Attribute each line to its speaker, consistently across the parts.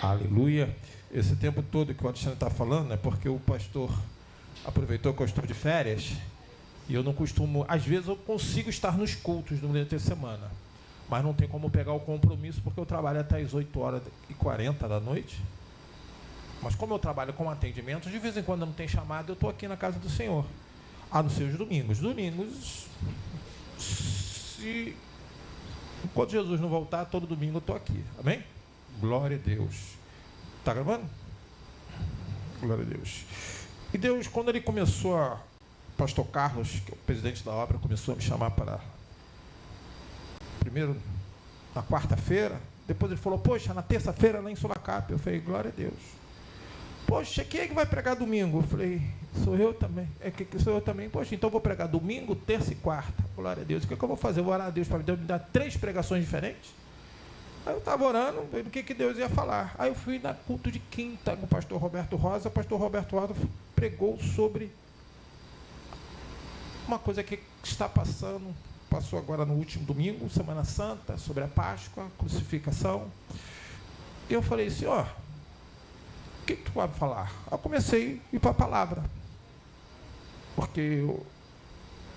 Speaker 1: Aleluia. Esse tempo todo que o Alexandre está falando é porque o pastor aproveitou que eu estou de férias e eu não costumo, às vezes eu consigo estar nos cultos durante a semana, mas não tem como pegar o compromisso porque eu trabalho até as 8h40 da noite. Mas como eu trabalho com atendimento, de vez em quando não tem chamada, eu estou aqui na casa do Senhor, a não ser os domingos. Domingos, enquanto Jesus não voltar, todo domingo eu estou aqui. Amém? Glória a Deus. Está gravando? Glória a Deus. E Deus, quando ele começou pastor Carlos, que é o presidente da obra, começou a me chamar para primeiro na quarta-feira, depois ele falou, poxa, na terça-feira lá em Sulacap. Eu falei, glória a Deus. Poxa, quem é que vai pregar domingo? Eu falei, sou eu também. Sou eu também. Poxa, então eu vou pregar domingo, terça e quarta. Glória a Deus. O que eu vou fazer? Eu vou orar a Deus para Deus me dar 3 pregações diferentes? Aí eu estava orando, vendo o que Deus ia falar. Aí eu fui na culto de quinta com o pastor Roberto Rosa. O pastor Roberto Rosa pregou sobre uma coisa que está passando, passou agora no último domingo, Semana Santa, sobre a Páscoa, crucificação. E eu falei assim, ó, o que tu vai falar? Eu comecei a ir para a palavra. Porque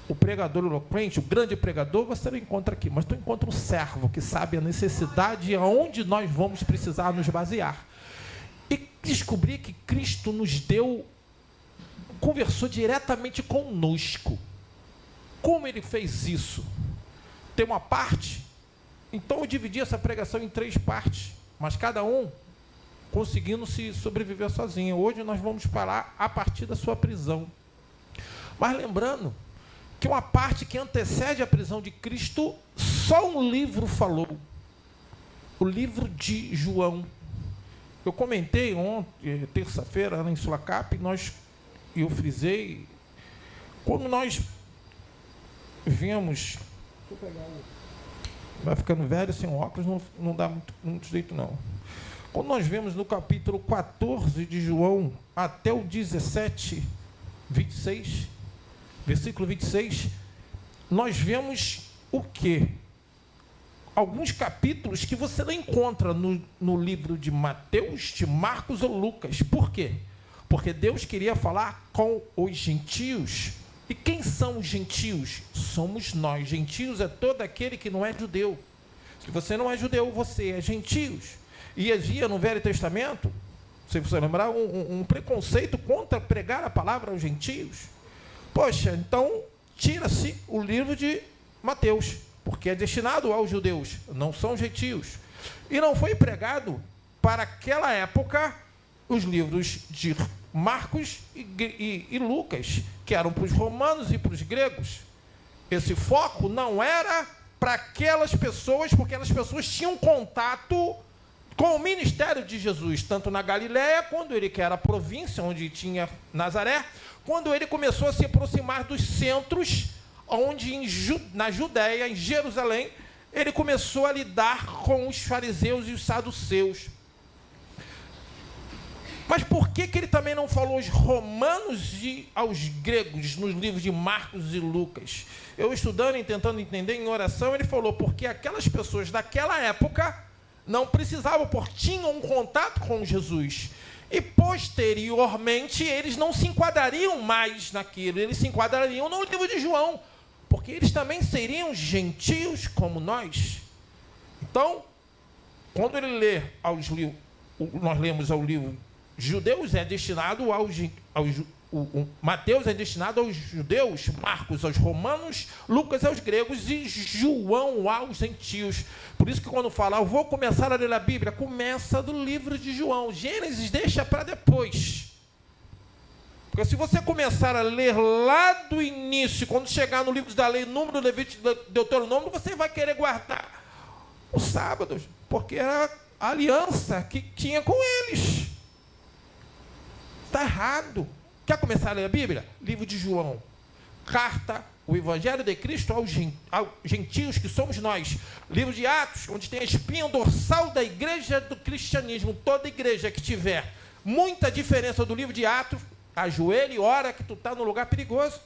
Speaker 1: o pregador eloquente, o grande pregador, você não encontra aqui, mas tu encontra um servo que sabe a necessidade e aonde nós vamos precisar nos basear. E descobri que Cristo nos deu, conversou diretamente conosco. Como ele fez isso? Tem uma parte, então eu dividi essa pregação em 3 partes, mas cada um conseguindo se sobreviver sozinho. Hoje nós vamos falar a partir da sua prisão. Mas lembrando que uma parte que antecede a prisão de Cristo, só um livro falou. O livro de João. Eu comentei ontem, terça-feira, lá em Sulacap, eu frisei, quando nós vimos, vai ficando velho, sem óculos, não dá muito jeito não. Quando nós vemos no capítulo 14 de João, até o 17, 26, versículo 26, nós vemos o quê? Alguns capítulos que você não encontra no livro de Mateus, de Marcos ou Lucas. Por quê? Porque Deus queria falar com os gentios. E quem são os gentios? Somos nós. Gentios é todo aquele que não é judeu. Se você não é judeu, você é gentios. E havia no Velho Testamento, se você lembrar, um preconceito contra pregar a palavra aos gentios. Poxa, então tira-se o livro de Mateus, porque é destinado aos judeus, não são gentios. E não foi pregado para aquela época os livros de Marcos e Lucas, que eram para os romanos e para os gregos. Esse foco não era para aquelas pessoas, porque aquelas pessoas tinham contato com o ministério de Jesus, tanto na Galiléia, quando ele, que era a província onde tinha Nazaré, quando ele começou a se aproximar dos centros, onde na Judéia, em Jerusalém, ele começou a lidar com os fariseus e os saduceus. Mas por que ele também não falou aos romanos e aos gregos nos livros de Marcos e Lucas? Eu estudando e tentando entender em oração, ele falou, porque aquelas pessoas daquela época não precisavam, porque tinham um contato com Jesus. E posteriormente eles não se enquadrariam mais naquilo, eles se enquadrariam no livro de João, porque eles também seriam gentios como nós. Então, quando ele lê nós lemos ao livro judeus, é destinado Mateus é destinado aos judeus, Marcos aos romanos, Lucas aos gregos e João aos gentios. Por isso que quando fala, eu vou começar a ler a Bíblia, começa do livro de João. Gênesis deixa para depois. Porque se você começar a ler lá do início, quando chegar no livro da lei, Número, Levítico, Deuteronômio, você vai querer guardar os sábados, porque era a aliança que tinha com eles. Está errado. Quer começar a ler a Bíblia? Livro de João. Carta, o Evangelho de Cristo aos gentios, que somos nós. Livro de Atos, onde tem a espinha dorsal da igreja do cristianismo. Toda igreja que tiver muita diferença do livro de Atos, ajoelha e ora que tu está no lugar perigoso.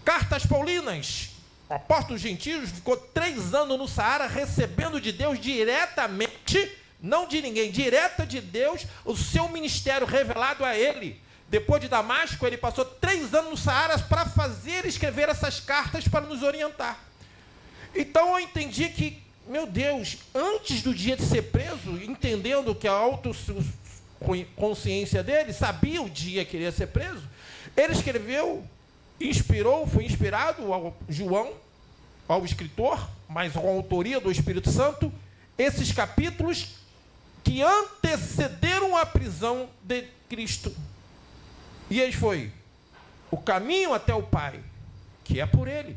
Speaker 1: Cartas Paulinas. O apóstolo gentio ficou 3 anos no Saara recebendo de Deus diretamente não de ninguém, direta de Deus, o seu ministério revelado a ele. Depois de Damasco, ele passou 3 anos no Saara para fazer e escrever essas cartas para nos orientar. Então eu entendi que, meu Deus, antes do dia de ser preso, entendendo que a autoconsciência dele, sabia o dia que ele ia ser preso, ele escreveu, foi inspirado ao João, ao escritor, mas com a autoria do Espírito Santo, esses capítulos que antecederam a prisão de Cristo. E eles foi o caminho até o Pai, que é por ele.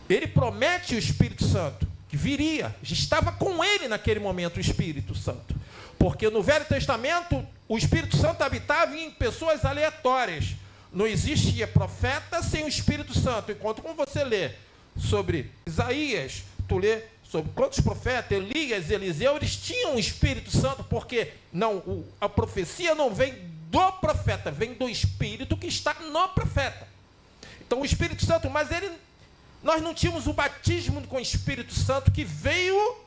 Speaker 1: Ele promete o Espírito Santo, que viria, estava com ele naquele momento o Espírito Santo. Porque no Velho Testamento, o Espírito Santo habitava em pessoas aleatórias. Não existia profeta sem o Espírito Santo. Enquanto quando você lê sobre Isaías, tu lê sobre quantos profetas, Elias, Eliseu, eles tinham o Espírito Santo, porque a profecia não vem do profeta, vem do Espírito que está no profeta. Então o Espírito Santo, mas nós não tínhamos o batismo com o Espírito Santo que veio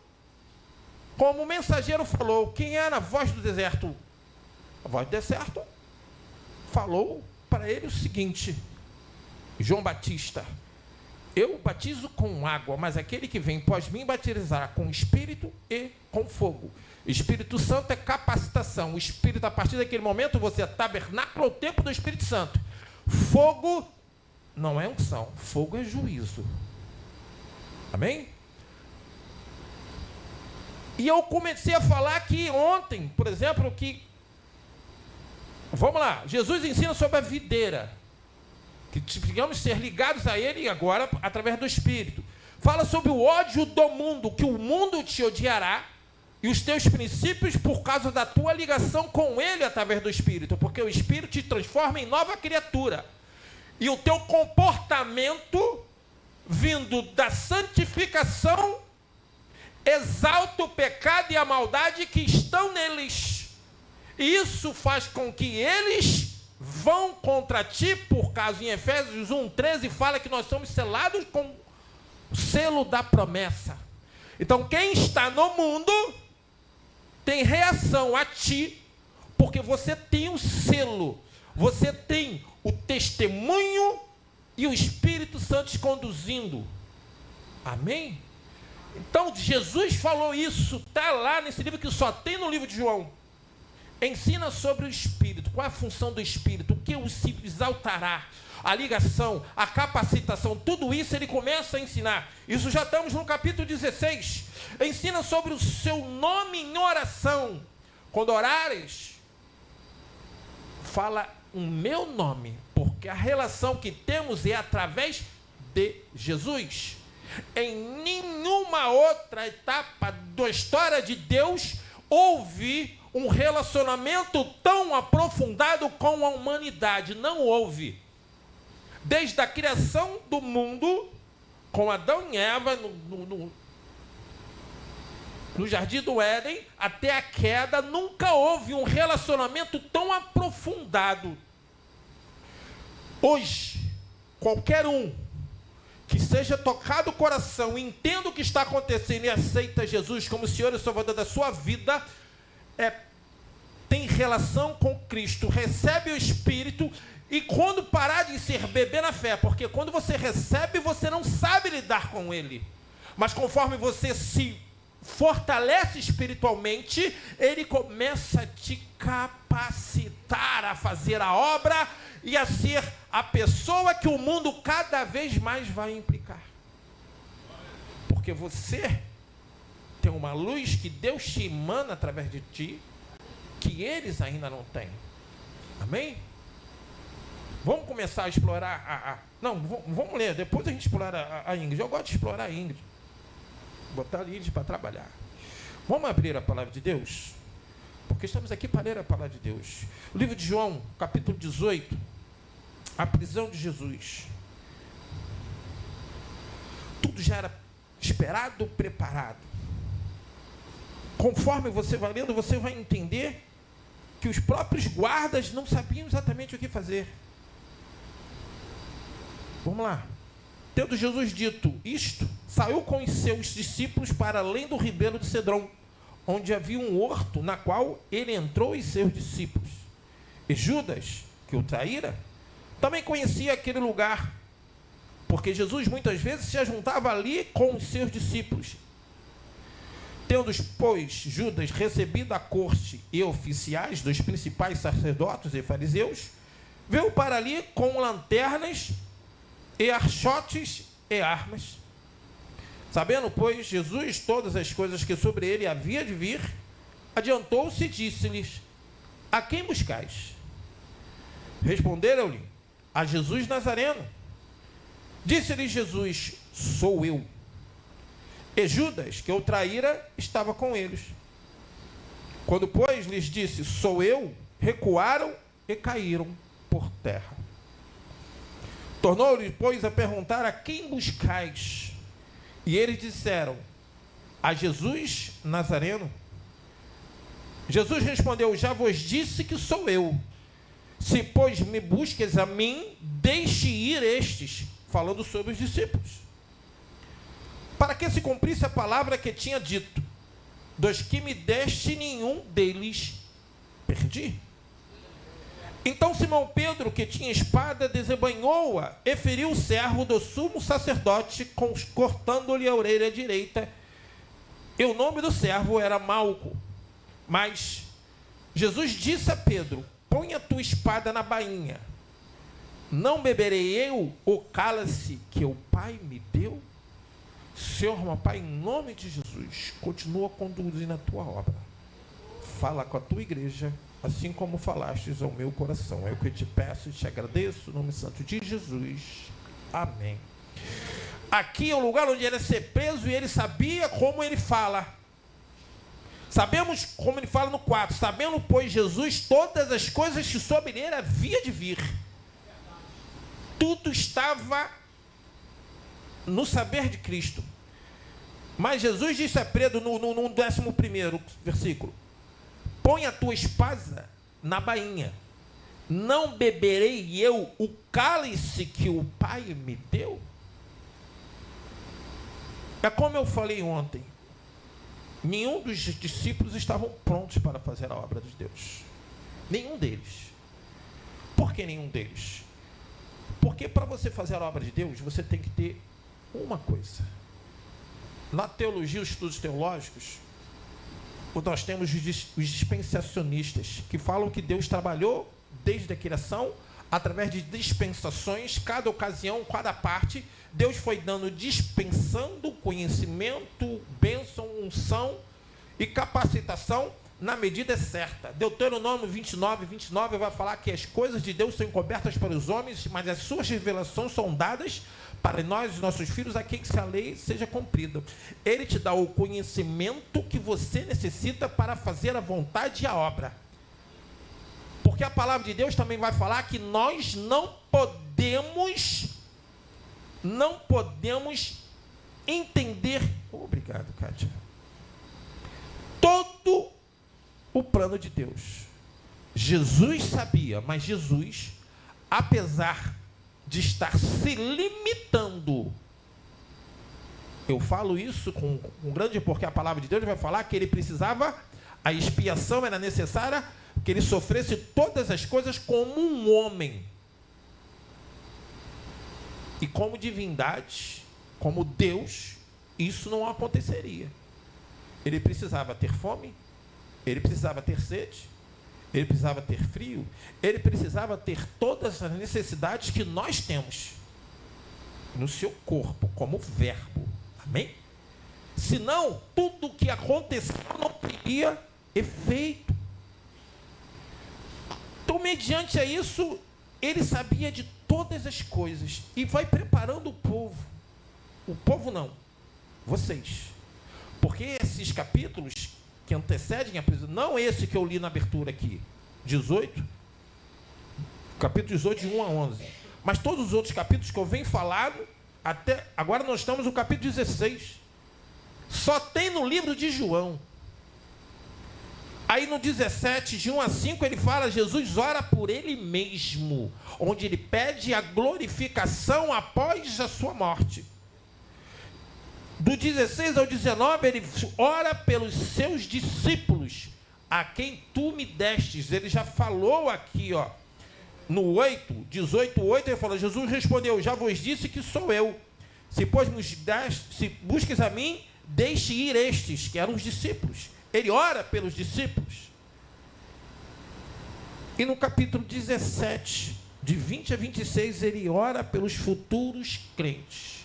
Speaker 1: como o mensageiro falou. Quem era a voz do deserto? A voz do deserto falou para ele o seguinte: João Batista, eu batizo com água, mas aquele que vem após mim batizará com Espírito e com fogo. Espírito Santo é capacitação. O Espírito, a partir daquele momento, você é tabernáculo ao tempo do Espírito Santo. Fogo não é unção, fogo é juízo. Amém? E eu comecei a falar aqui ontem, por exemplo, que... Vamos lá, Jesus ensina sobre a videira, que digamos ser ligados a ele agora através do Espírito. Fala sobre o ódio do mundo, que o mundo te odiará, e os teus princípios por causa da tua ligação com ele através do Espírito, porque o Espírito te transforma em nova criatura. E o teu comportamento, vindo da santificação, exalta o pecado e a maldade que estão neles. E isso faz com que eles vão contra ti, por causa em Efésios 1:13 fala que nós somos selados com o selo da promessa. Então quem está no mundo tem reação a ti, porque você tem o selo, você tem o testemunho e o Espírito Santo te conduzindo. Amém? Então Jesus falou isso, está lá nesse livro que só tem no livro de João. Ensina sobre o Espírito, qual é a função do Espírito, o que o se exaltará, a ligação, a capacitação, tudo isso ele começa a ensinar. Isso já estamos no capítulo 16. Ensina sobre o seu nome em oração. Quando orares, fala o meu nome, porque a relação que temos é através de Jesus. Em nenhuma outra etapa da história de Deus houve um relacionamento tão aprofundado com a humanidade. Não houve. Desde a criação do mundo, com Adão e Eva, no jardim do Éden, até a queda, nunca houve um relacionamento tão aprofundado. Hoje, qualquer um que seja tocado o coração, entenda o que está acontecendo e aceita Jesus como Senhor e Salvador da sua vida, tem relação com Cristo, recebe o Espírito. E quando parar de ser bebê na fé, porque quando você recebe, você não sabe lidar com ele. Mas conforme você se fortalece espiritualmente, ele começa a te capacitar a fazer a obra e a ser a pessoa que o mundo cada vez mais vai implicar. Porque você tem uma luz que Deus te emana através de ti, que eles ainda não têm. Amém? Vamos começar a explorar vamos ler, depois a gente explora a Ingrid. Eu gosto de explorar a Ingrid. Botar a Ingrid para trabalhar. Vamos abrir a palavra de Deus? Porque estamos aqui para ler a palavra de Deus. O livro de João, capítulo 18. A prisão de Jesus. Tudo já era esperado, preparado. Conforme você vai lendo, você vai entender que os próprios guardas não sabiam exatamente o que fazer. Vamos lá. Tendo Jesus dito isto, saiu com os seus discípulos para além do ribeiro de Cedron, onde havia um horto, na qual ele entrou e seus discípulos. E Judas, que o traíra, também conhecia aquele lugar, porque Jesus muitas vezes se ajuntava ali com os seus discípulos. Tendo, pois, Judas recebido a corte e oficiais dos principais sacerdotes e fariseus, veio para ali com lanternas e archotes e armas. Sabendo, pois, Jesus todas as coisas que sobre ele havia de vir, adiantou-se e disse-lhes: a quem buscais? Responderam-lhe: a Jesus Nazareno. Disse-lhe Jesus: sou eu. E Judas, que o traíra, estava com eles. Quando, pois, lhes disse: sou eu, recuaram e caíram por terra. Tornou-lhe, pois, a perguntar: a quem buscais? E eles disseram: a Jesus Nazareno. Jesus respondeu: já vos disse que sou eu. Se, pois, me busques a mim, deixe ir estes, falando sobre os discípulos, para que se cumprisse a palavra que tinha dito: dos que me deste, nenhum deles perdi. Então Simão Pedro, que tinha espada, desembainhou-a e feriu o servo do sumo sacerdote, cortando-lhe a orelha direita. E o nome do servo era Malco. Mas Jesus disse a Pedro: põe a tua espada na bainha. Não beberei eu o cálice que o Pai me deu? Senhor, meu Pai, em nome de Jesus, continua conduzindo a tua obra. Fala com a tua igreja, assim como falastes ao meu coração. É o que eu te peço e te agradeço, no nome santo de Jesus. Amém. Aqui é o lugar onde ele ia ser preso e ele sabia como ele fala. Sabemos como ele fala no 4. Sabendo, pois, Jesus todas as coisas que sobre ele havia de vir. Tudo estava no saber de Cristo. Mas Jesus disse a Pedro no 11º versículo: põe a tua espada na bainha. Não beberei eu o cálice que o Pai me deu? É como eu falei ontem, nenhum dos discípulos estavam prontos para fazer a obra de Deus. Nenhum deles. Por que nenhum deles? Porque para você fazer a obra de Deus, você tem que ter uma coisa. Na teologia, os estudos teológicos, nós temos os dispensacionistas, que falam que Deus trabalhou desde a criação, através de dispensações, cada ocasião, cada parte, Deus foi dando, dispensando conhecimento, bênção, unção e capacitação na medida certa. Deuteronômio 29 vai falar que as coisas de Deus são encobertas para os homens, mas as suas revelações são dadas para nós e nossos filhos, a quem que a lei seja cumprida. Ele te dá o conhecimento que você necessita para fazer a vontade e a obra. Porque a palavra de Deus também vai falar que nós não podemos entender, obrigado, Kátia, todo o plano de Deus. Jesus sabia, mas Jesus, apesar de estar se limitando, eu falo isso com grande, porque a palavra de Deus vai falar que ele precisava, a expiação era necessária, que ele sofresse todas as coisas como um homem. E como divindade, como Deus, isso não aconteceria. Ele precisava ter fome, ele precisava ter sede, ele precisava ter frio, ele precisava ter todas as necessidades que nós temos no seu corpo, como verbo. Amém? Senão, tudo o que aconteceu não teria efeito. Então, mediante a isso, ele sabia de todas as coisas e vai preparando o povo. O povo não, vocês. Porque esses capítulos que antecedem a prisão, não esse que eu li na abertura aqui, 18, capítulo 18, de 1 a 11, mas todos os outros capítulos que eu venho falando, até agora nós estamos no capítulo 16, só tem no livro de João. Aí no 17, de 1 a 5, ele fala, Jesus ora por ele mesmo, onde ele pede a glorificação após a sua morte. Do 16 ao 19, ele ora pelos seus discípulos, a quem tu me destes. Ele já falou aqui, ó, no 18:8, ele falou: Jesus respondeu: já vos disse que sou eu. Se busques a mim, deixe ir estes, que eram os discípulos. Ele ora pelos discípulos. E no capítulo 17, de 20 a 26, ele ora pelos futuros crentes.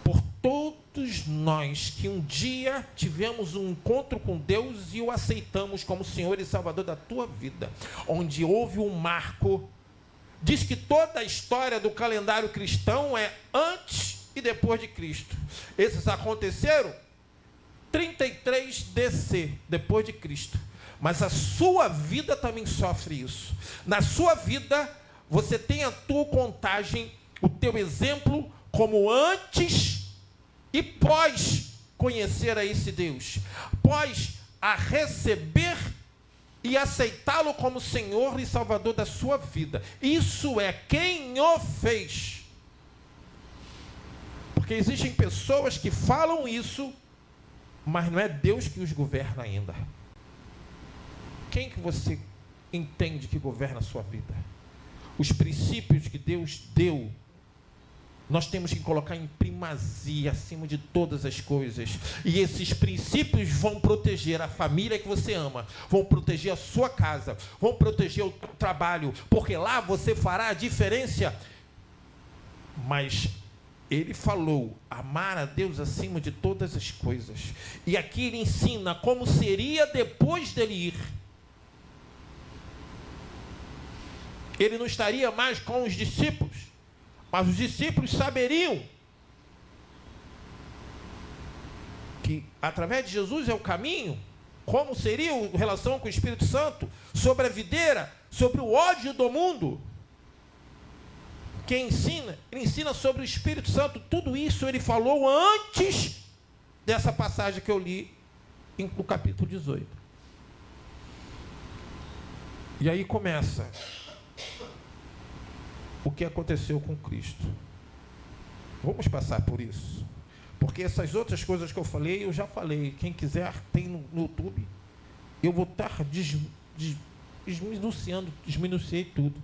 Speaker 1: Por todos nós que um dia tivemos um encontro com Deus e o aceitamos como Senhor e Salvador da tua vida, onde houve um marco. Diz que toda a história do calendário cristão é antes e depois de Cristo. Esses aconteceram 33 DC, depois de Cristo. Mas a sua vida também sofre isso. Na sua vida, você tem a tua contagem, o teu exemplo, como antes e pós conhecer a esse Deus. Pós a receber e aceitá-lo como Senhor e Salvador da sua vida. Isso é quem o fez. Porque existem pessoas que falam isso, mas não é Deus que os governa ainda. Quem que você entende que governa a sua vida? Os princípios que Deus deu, nós temos que colocar em primazia acima de todas as coisas. E esses princípios vão proteger a família que você ama, vão proteger a sua casa, vão proteger o trabalho, porque lá você fará a diferença. Mas ele falou: amar a Deus acima de todas as coisas. E aqui ele ensina como seria depois dele ir. Ele não estaria mais com os discípulos, mas os discípulos saberiam que através de Jesus é o caminho. Como seria a relação com o Espírito Santo, sobre a videira, sobre o ódio do mundo. Quem ensina? Ele ensina sobre o Espírito Santo. Tudo isso ele falou antes dessa passagem que eu li no capítulo 18. E aí começa o que aconteceu com Cristo. Vamos passar por isso, porque essas outras coisas que eu falei, eu já falei. Quem quiser, tem no YouTube. Eu vou estar desminuciei tudo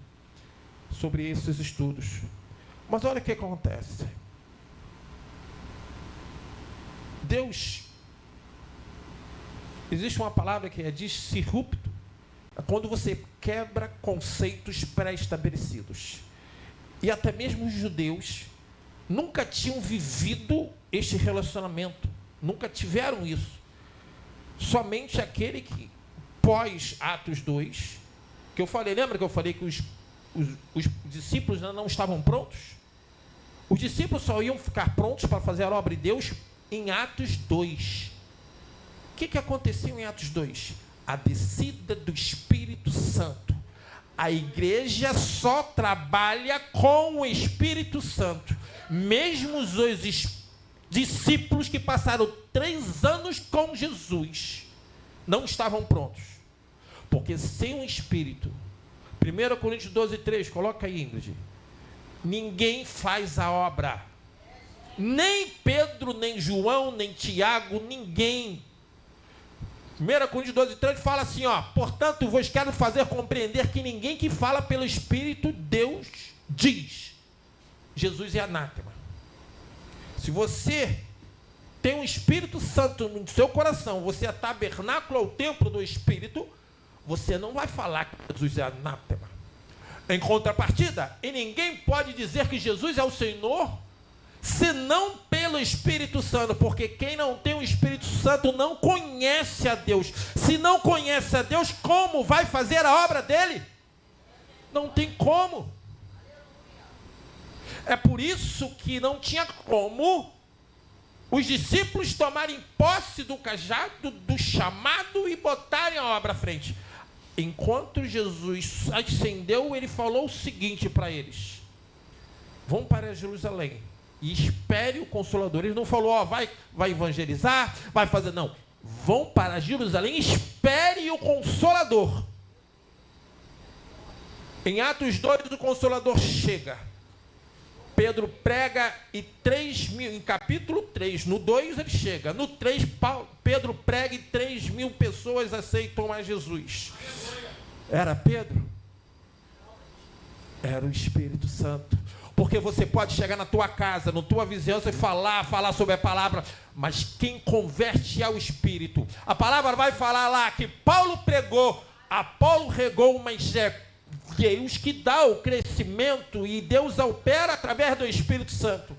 Speaker 1: sobre esses estudos. Mas olha o que acontece. Deus, existe uma palavra que é disrupto, é quando você quebra conceitos pré-estabelecidos. E até mesmo os judeus nunca tinham vivido este relacionamento, nunca tiveram isso. Somente aquele que, pós Atos 2, que eu falei, lembra que eu falei que os discípulos não estavam prontos? Os discípulos só iam ficar prontos para fazer a obra de Deus em Atos 2. O que aconteceu em Atos 2? A descida do Espírito Santo. A igreja só trabalha com o Espírito Santo. Mesmo os discípulos que passaram 3 anos com Jesus não estavam prontos. Porque sem o Espírito, 1 Coríntios 12:3, coloca aí, Ingrid, ninguém faz a obra. Nem Pedro, nem João, nem Tiago, ninguém. 1 Coríntios 12:3 fala assim, ó: portanto, vos quero fazer compreender que ninguém que fala pelo Espírito, Deus diz. Jesus é anátema. Se você tem um Espírito Santo no seu coração, você é tabernáculo ao templo do Espírito, você não vai falar que Jesus é anátema. Em contrapartida, e ninguém pode dizer que Jesus é o Senhor, senão pelo Espírito Santo, porque quem não tem o Espírito Santo não conhece a Deus. Se não conhece a Deus, como vai fazer a obra dele? Não tem como. É por isso que não tinha como os discípulos tomarem posse do cajado, do chamado e botarem a obra à frente. Enquanto Jesus ascendeu, ele falou o seguinte para eles: vão para Jerusalém e espere o Consolador. Ele não falou, ó, vai evangelizar, vai fazer, não. Vão para Jerusalém e espere o Consolador. Em Atos 2, o Consolador chega. Pedro prega e 3.000, em capítulo 3, no 2 ele chega, no 3 Pedro prega e 3.000 pessoas aceitam a Jesus. Era Pedro? Era o Espírito Santo. Porque você pode chegar na tua casa, na tua vizinhança e falar sobre a palavra, mas quem converte é o Espírito. A palavra vai falar lá que Paulo pregou, Apolo regou, mas é Deus que dá o crescimento e Deus opera através do Espírito Santo.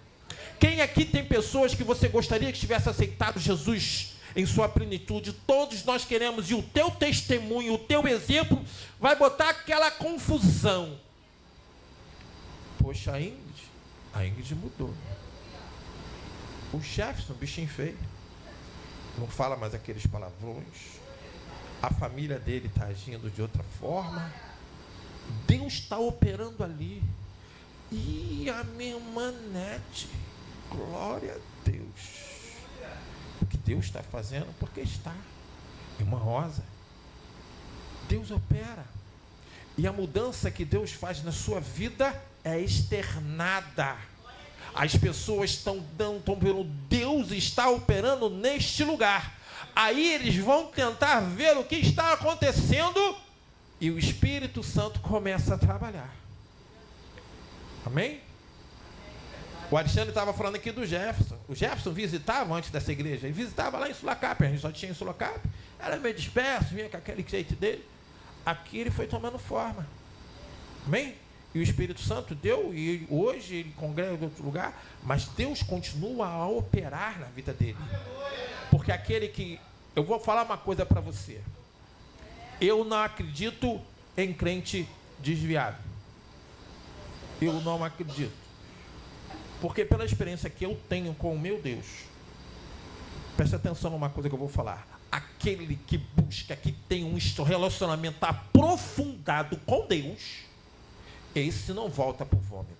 Speaker 1: Quem aqui tem pessoas que você gostaria que tivesse aceitado Jesus em sua plenitude? Todos nós queremos, e o teu testemunho, o teu exemplo vai botar aquela confusão. Poxa, a Ingrid mudou. O Jefferson, bichinho feio, não fala mais aqueles palavrões. A família dele está agindo de outra forma. Deus está operando ali. E a minha irmã Nete, glória a Deus. O que Deus está fazendo, porque está. Irmã Rosa, Deus opera. E a mudança que Deus faz na sua vida é externada. As pessoas estão vendo, Deus está operando neste lugar. Aí eles vão tentar ver o que está acontecendo e o Espírito Santo começa a trabalhar. Amém? O Alexandre estava falando aqui do Jefferson. O Jefferson visitava antes dessa igreja. Ele visitava lá em Sulacap. A gente só tinha em Sulacap. Era meio disperso, vinha com aquele jeito dele. Aqui ele foi tomando forma. Amém? E o Espírito Santo deu, e hoje ele congrega em outro lugar, mas Deus continua a operar na vida dele. Porque aquele que... Eu vou falar uma coisa para você. Eu não acredito em crente desviado. Eu não acredito. Porque pela experiência que eu tenho com o meu Deus, preste atenção numa coisa que eu vou falar. Aquele que busca, que tem um relacionamento aprofundado com Deus, esse não volta para o vômito.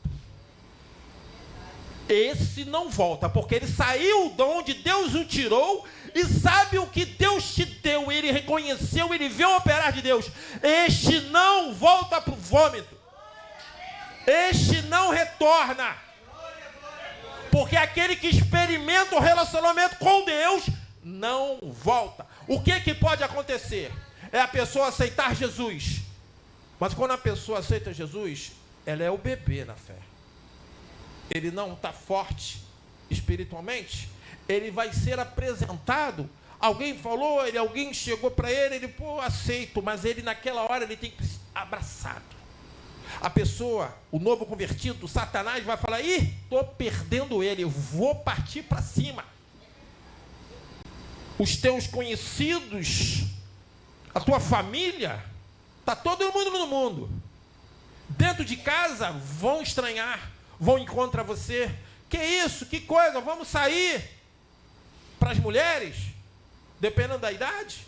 Speaker 1: Esse não volta, porque ele saiu de onde Deus o tirou e sabe o que Deus te deu. Ele reconheceu, ele viu o operar de Deus. Este não volta para o vômito. Este não retorna. Porque aquele que experimenta o relacionamento com Deus não volta. O que pode acontecer? É a pessoa aceitar Jesus. Mas quando a pessoa aceita Jesus, ela é o bebê na fé. Ele não está forte espiritualmente. Ele vai ser apresentado. Alguém falou, alguém chegou para ele, aceito. Mas ele naquela hora ele tem que ser abraçado. A pessoa, o novo convertido, Satanás vai falar, estou perdendo ele, eu vou partir para cima. Os teus conhecidos, a tua família, está todo mundo no mundo. Dentro de casa, vão estranhar, vão encontrar você. Que isso? Que coisa? Vamos sair. Para as mulheres, dependendo da idade,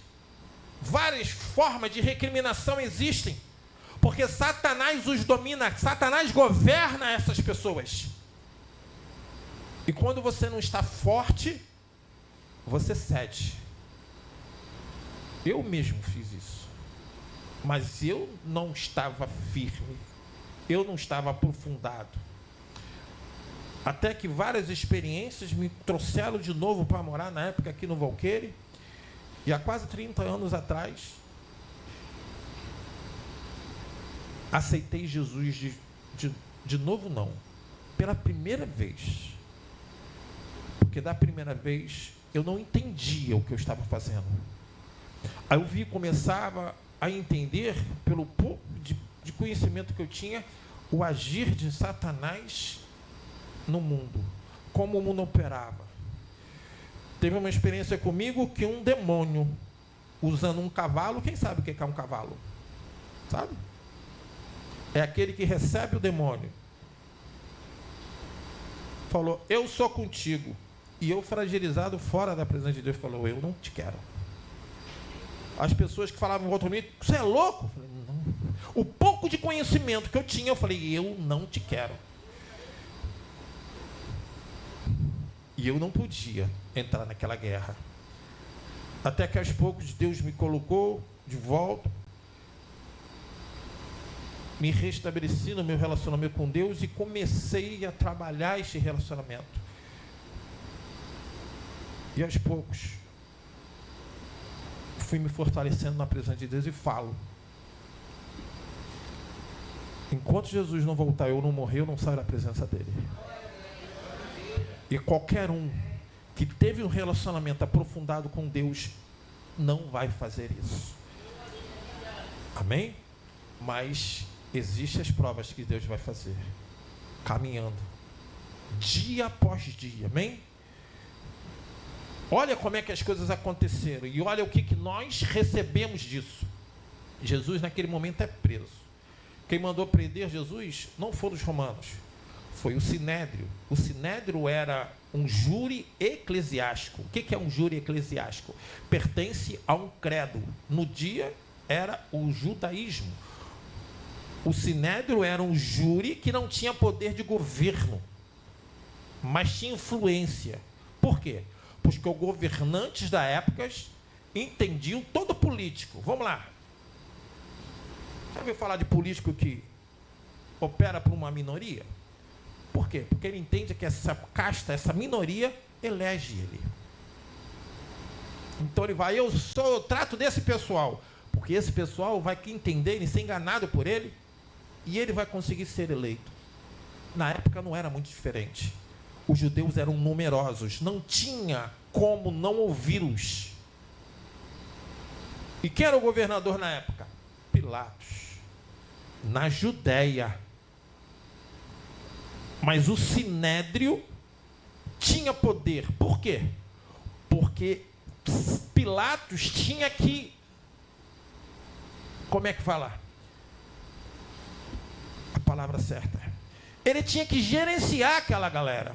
Speaker 1: várias formas de recriminação existem. Porque Satanás os domina, Satanás governa essas pessoas. E quando você não está forte, você cede. Eu mesmo fiz isso. Mas eu não estava firme. Eu não estava aprofundado. Até que várias experiências me trouxeram de novo para morar, na época aqui no Valqueire. E há quase 30 anos atrás, aceitei Jesus de novo, não. Pela primeira vez. Porque da primeira vez, eu não entendia o que eu estava fazendo. Aí eu começava a entender, pelo pouco de conhecimento que eu tinha, o agir de Satanás no mundo, como o mundo operava. Teve uma experiência comigo que um demônio, usando um cavalo, quem sabe o que é um cavalo? Sabe? É aquele que recebe o demônio. Falou, eu sou contigo. E eu, fragilizado, fora da presença de Deus, falou, eu não te quero. As pessoas que falavam contra mim, você é louco? Eu falei, não. O pouco de conhecimento que eu tinha, eu falei, eu não te quero. E eu não podia entrar naquela guerra. Até que aos poucos Deus me colocou de volta. me restabeleci no meu relacionamento com Deus e comecei a trabalhar este relacionamento. E aos poucos, fui me fortalecendo na presença de Deus e falo: enquanto Jesus não voltar, eu não morrer, eu não saio da presença dele. E qualquer um que teve um relacionamento aprofundado com Deus não vai fazer isso. Amém? Mas existem as provas que Deus vai fazer, caminhando, dia após dia. Amém? Olha como é que as coisas aconteceram. E olha o que nós recebemos disso. Jesus naquele momento é preso. Quem mandou prender Jesus não foram os romanos, foi o Sinédrio. O Sinédrio era um júri eclesiástico. O que é um júri eclesiástico? Pertence a um credo. No dia era o judaísmo. O Sinédrio era um júri que não tinha poder de governo, mas tinha influência. Por quê? Porque os governantes da época entendiam todo político. Vamos lá. Já ouviu falar de político que opera para uma minoria? Por quê? Porque ele entende que essa casta, essa minoria, elege ele. Então ele vai: eu trato desse pessoal, porque esse pessoal vai entender e ser enganado por ele, e ele vai conseguir ser eleito. Na época não era muito diferente. Os judeus eram numerosos, não tinha como não ouvi-los. E quem era o governador na época? Pilatos, na Judéia. Mas o Sinédrio tinha poder. Por quê? Porque Pilatos tinha que, como é que fala? A palavra certa. Ele tinha que gerenciar aquela galera.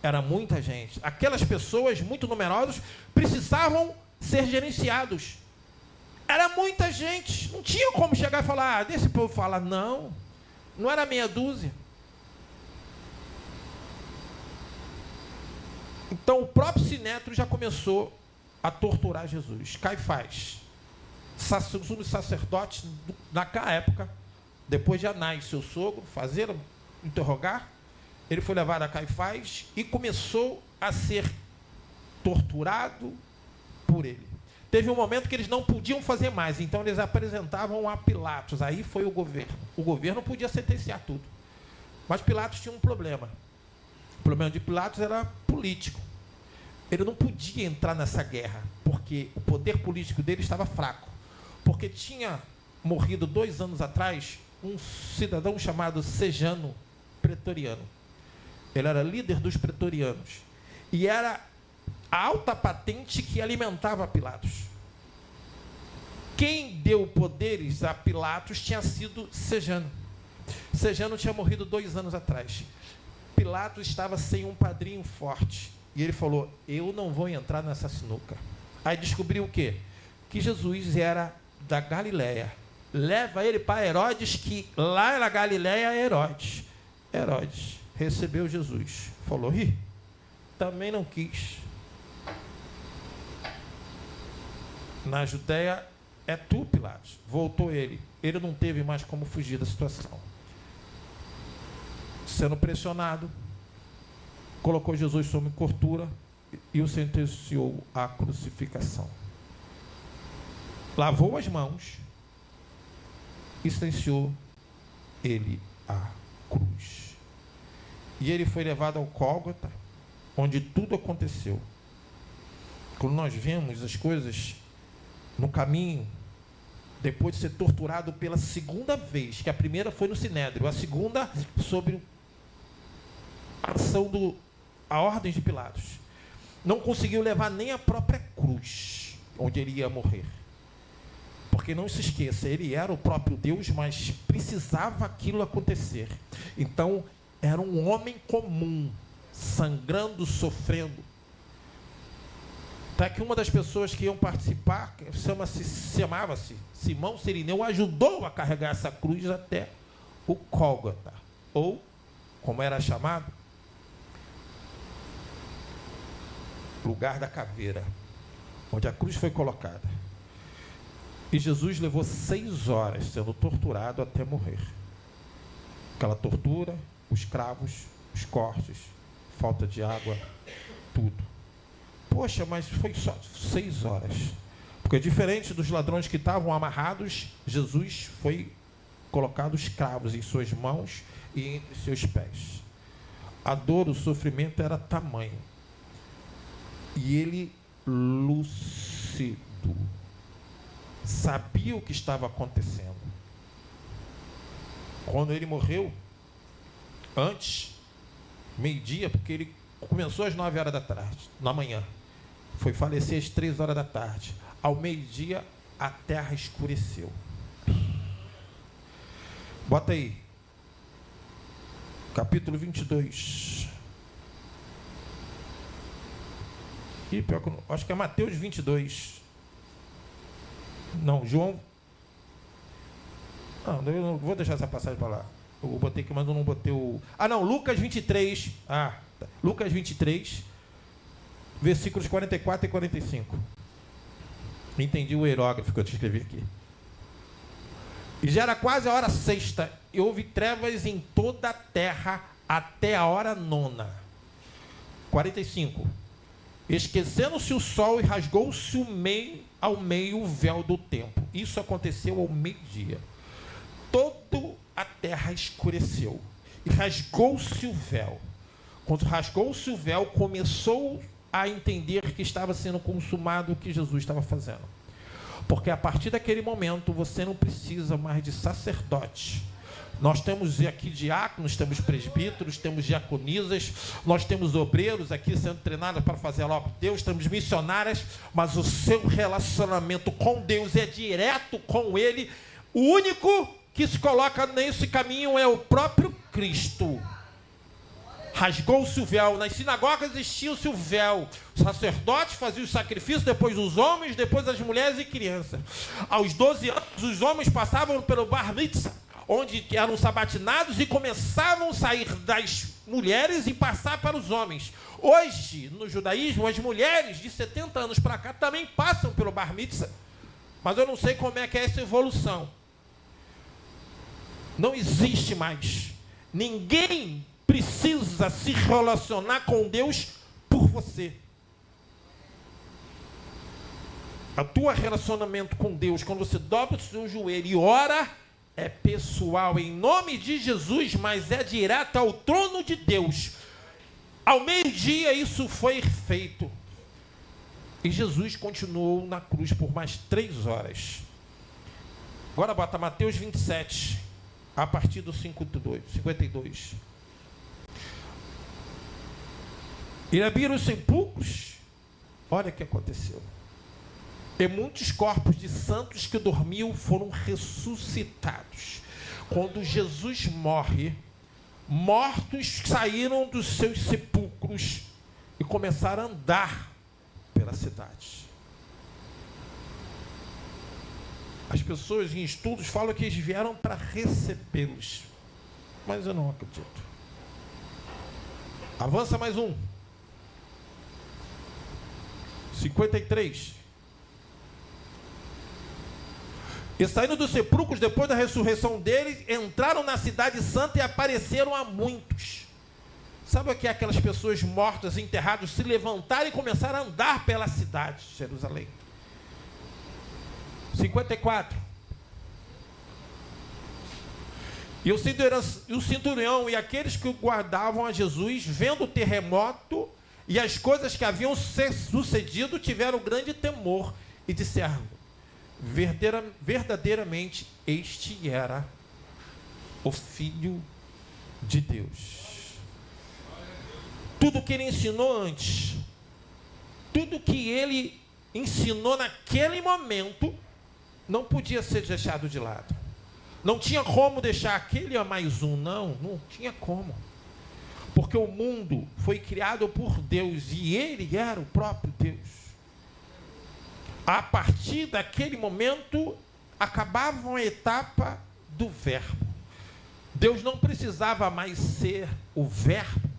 Speaker 1: Era muita gente. Aquelas pessoas muito numerosas precisavam ser gerenciados. Era muita gente. Não tinha como chegar e falar: desse povo fala. Não. Não era meia dúzia. Então o próprio Sinédrio já começou a torturar Jesus. Caifás, sumo sacerdote naquela época, depois de Anás, seu sogro, interrogar, ele foi levado a Caifás e começou a ser torturado por ele. Teve um momento que eles não podiam fazer mais, então eles apresentavam a Pilatos. Aí foi o governo. O governo podia sentenciar tudo. Mas Pilatos tinha um problema. O problema de Pilatos era político. Ele não podia entrar nessa guerra, porque o poder político dele estava fraco. Porque tinha morrido 2 anos atrás um cidadão chamado Sejano Pretoriano. Ele era líder dos pretorianos. E era a alta patente que alimentava Pilatos. Quem deu poderes a Pilatos tinha sido Sejano. Sejano tinha morrido 2 anos atrás. Pilatos estava sem um padrinho forte. E ele falou: eu não vou entrar nessa sinuca. Aí descobriu o quê? Que Jesus era da Galileia. Leva ele para Herodes, que lá na Galileia é Herodes. Herodes recebeu Jesus. Falou: também não quis. Na Judéia é tu, Pilatos. Voltou ele. Ele não teve mais como fugir da situação. Sendo pressionado, colocou Jesus sob tortura e o sentenciou à crucificação. Lavou as mãos e sentenciou ele à cruz. E ele foi levado ao Gólgota, onde tudo aconteceu. Quando nós vemos as coisas no caminho, depois de ser torturado pela segunda vez, que a primeira foi no Sinédrio, a segunda sobre a ação a ordem de Pilatos, não conseguiu levar nem a própria cruz, onde ele ia morrer. Porque não se esqueça, ele era o próprio Deus, mas precisava aquilo acontecer. Então, era um homem comum, sangrando, sofrendo. Até que uma das pessoas que iam participar, chamava-se Simão Cirineu, ajudou a carregar essa cruz até o Gólgota, ou, como era chamado, lugar da caveira, onde a cruz foi colocada. E Jesus levou 6 horas sendo torturado até morrer. Aquela tortura, os cravos, os cortes, falta de água, tudo. Poxa, mas foi só 6 horas. Porque diferente dos ladrões que estavam amarrados, Jesus foi colocado os cravos em suas mãos e entre seus pés. A dor, o sofrimento era tamanho. E ele, lúcido, sabia o que estava acontecendo. Quando ele morreu, antes, meio-dia, porque ele começou às 9 horas da tarde, na manhã, foi falecer às 3 horas da tarde. Ao meio-dia, a terra escureceu. Bota aí, capítulo 22. E pior que acho que é Mateus 22. Não, João. Não, eu não vou deixar essa passagem para lá. Eu botei aqui, mas eu não botei o... não, Lucas 23. Lucas 23, versículos 44 e 45. Entendi o hierógrafo que eu te escrevi aqui. E já era quase a hora sexta, e houve trevas em toda a terra até a hora 9. 45. Esquecendo-se o sol e rasgou-se ao meio o véu do templo. Isso aconteceu ao meio-dia. Toda a terra escureceu e rasgou-se o véu. Quando rasgou-se o véu, começou a entender que estava sendo consumado o que Jesus estava fazendo. Porque a partir daquele momento, você não precisa mais de sacerdote. Nós temos aqui diáconos, temos presbíteros, temos diaconisas, nós temos obreiros aqui sendo treinados para fazer a obra de Deus, temos missionárias, mas o seu relacionamento com Deus é direto com Ele. O único que se coloca nesse caminho é o próprio Cristo. Rasgou-se o véu. Nas sinagogas existia-se o véu. Os sacerdotes faziam os sacrifícios, depois os homens, depois as mulheres e crianças. Aos 12 anos, os homens passavam pelo bar mitzvah, onde eram sabatinados e começavam a sair das mulheres e passar para os homens. Hoje, no judaísmo, as mulheres de 70 anos para cá também passam pelo bar mitzvah, mas eu não sei como é que é essa evolução. Não existe mais. Ninguém precisa se relacionar com Deus por você. O teu relacionamento com Deus, quando você dobra o seu joelho e ora, é pessoal, em nome de Jesus, mas é direto ao trono de Deus. Ao meio-dia isso foi feito. E Jesus continuou na cruz por mais 3 horas. Agora bota Mateus 27, a partir do 52. E abriram os sepulcros. Olha o que aconteceu. E muitos corpos de santos que dormiam foram ressuscitados. Quando Jesus morre, mortos saíram dos seus sepulcros e começaram a andar pela cidade. As pessoas em estudos falam que eles vieram para recebê-los, mas eu não acredito. Avança mais um. 53. E saindo dos sepulcros, depois da ressurreição deles, entraram na cidade santa e apareceram a muitos. Sabe o que é aquelas pessoas mortas, enterradas, se levantaram e começaram a andar pela cidade de Jerusalém? 54. E o centurião e aqueles que guardavam a Jesus, vendo o terremoto e as coisas que haviam sucedido, tiveram grande temor e disseram: verdadeiramente este era o Filho de Deus. Tudo que ele ensinou antes, tudo que ele ensinou naquele momento, não podia ser deixado de lado. Não tinha como deixar aquele a mais um, não tinha como. Porque o mundo foi criado por Deus e ele era o próprio Deus. A partir daquele momento, acabava uma etapa do verbo. Deus não precisava mais ser o verbo.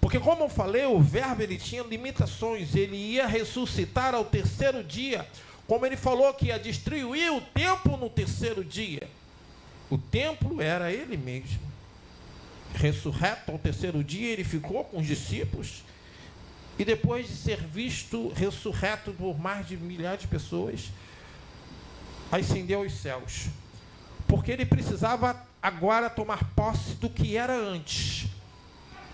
Speaker 1: Porque, como eu falei, o verbo ele tinha limitações. Ele ia ressuscitar ao 3º dia. Como ele falou que ia destruir o templo no 3º dia. O templo era ele mesmo. ressurreto ao terceiro dia, ele ficou com os discípulos, e depois de ser visto ressurreto por mais de milhares de pessoas, ascendeu aos céus, porque ele precisava agora tomar posse do que era antes,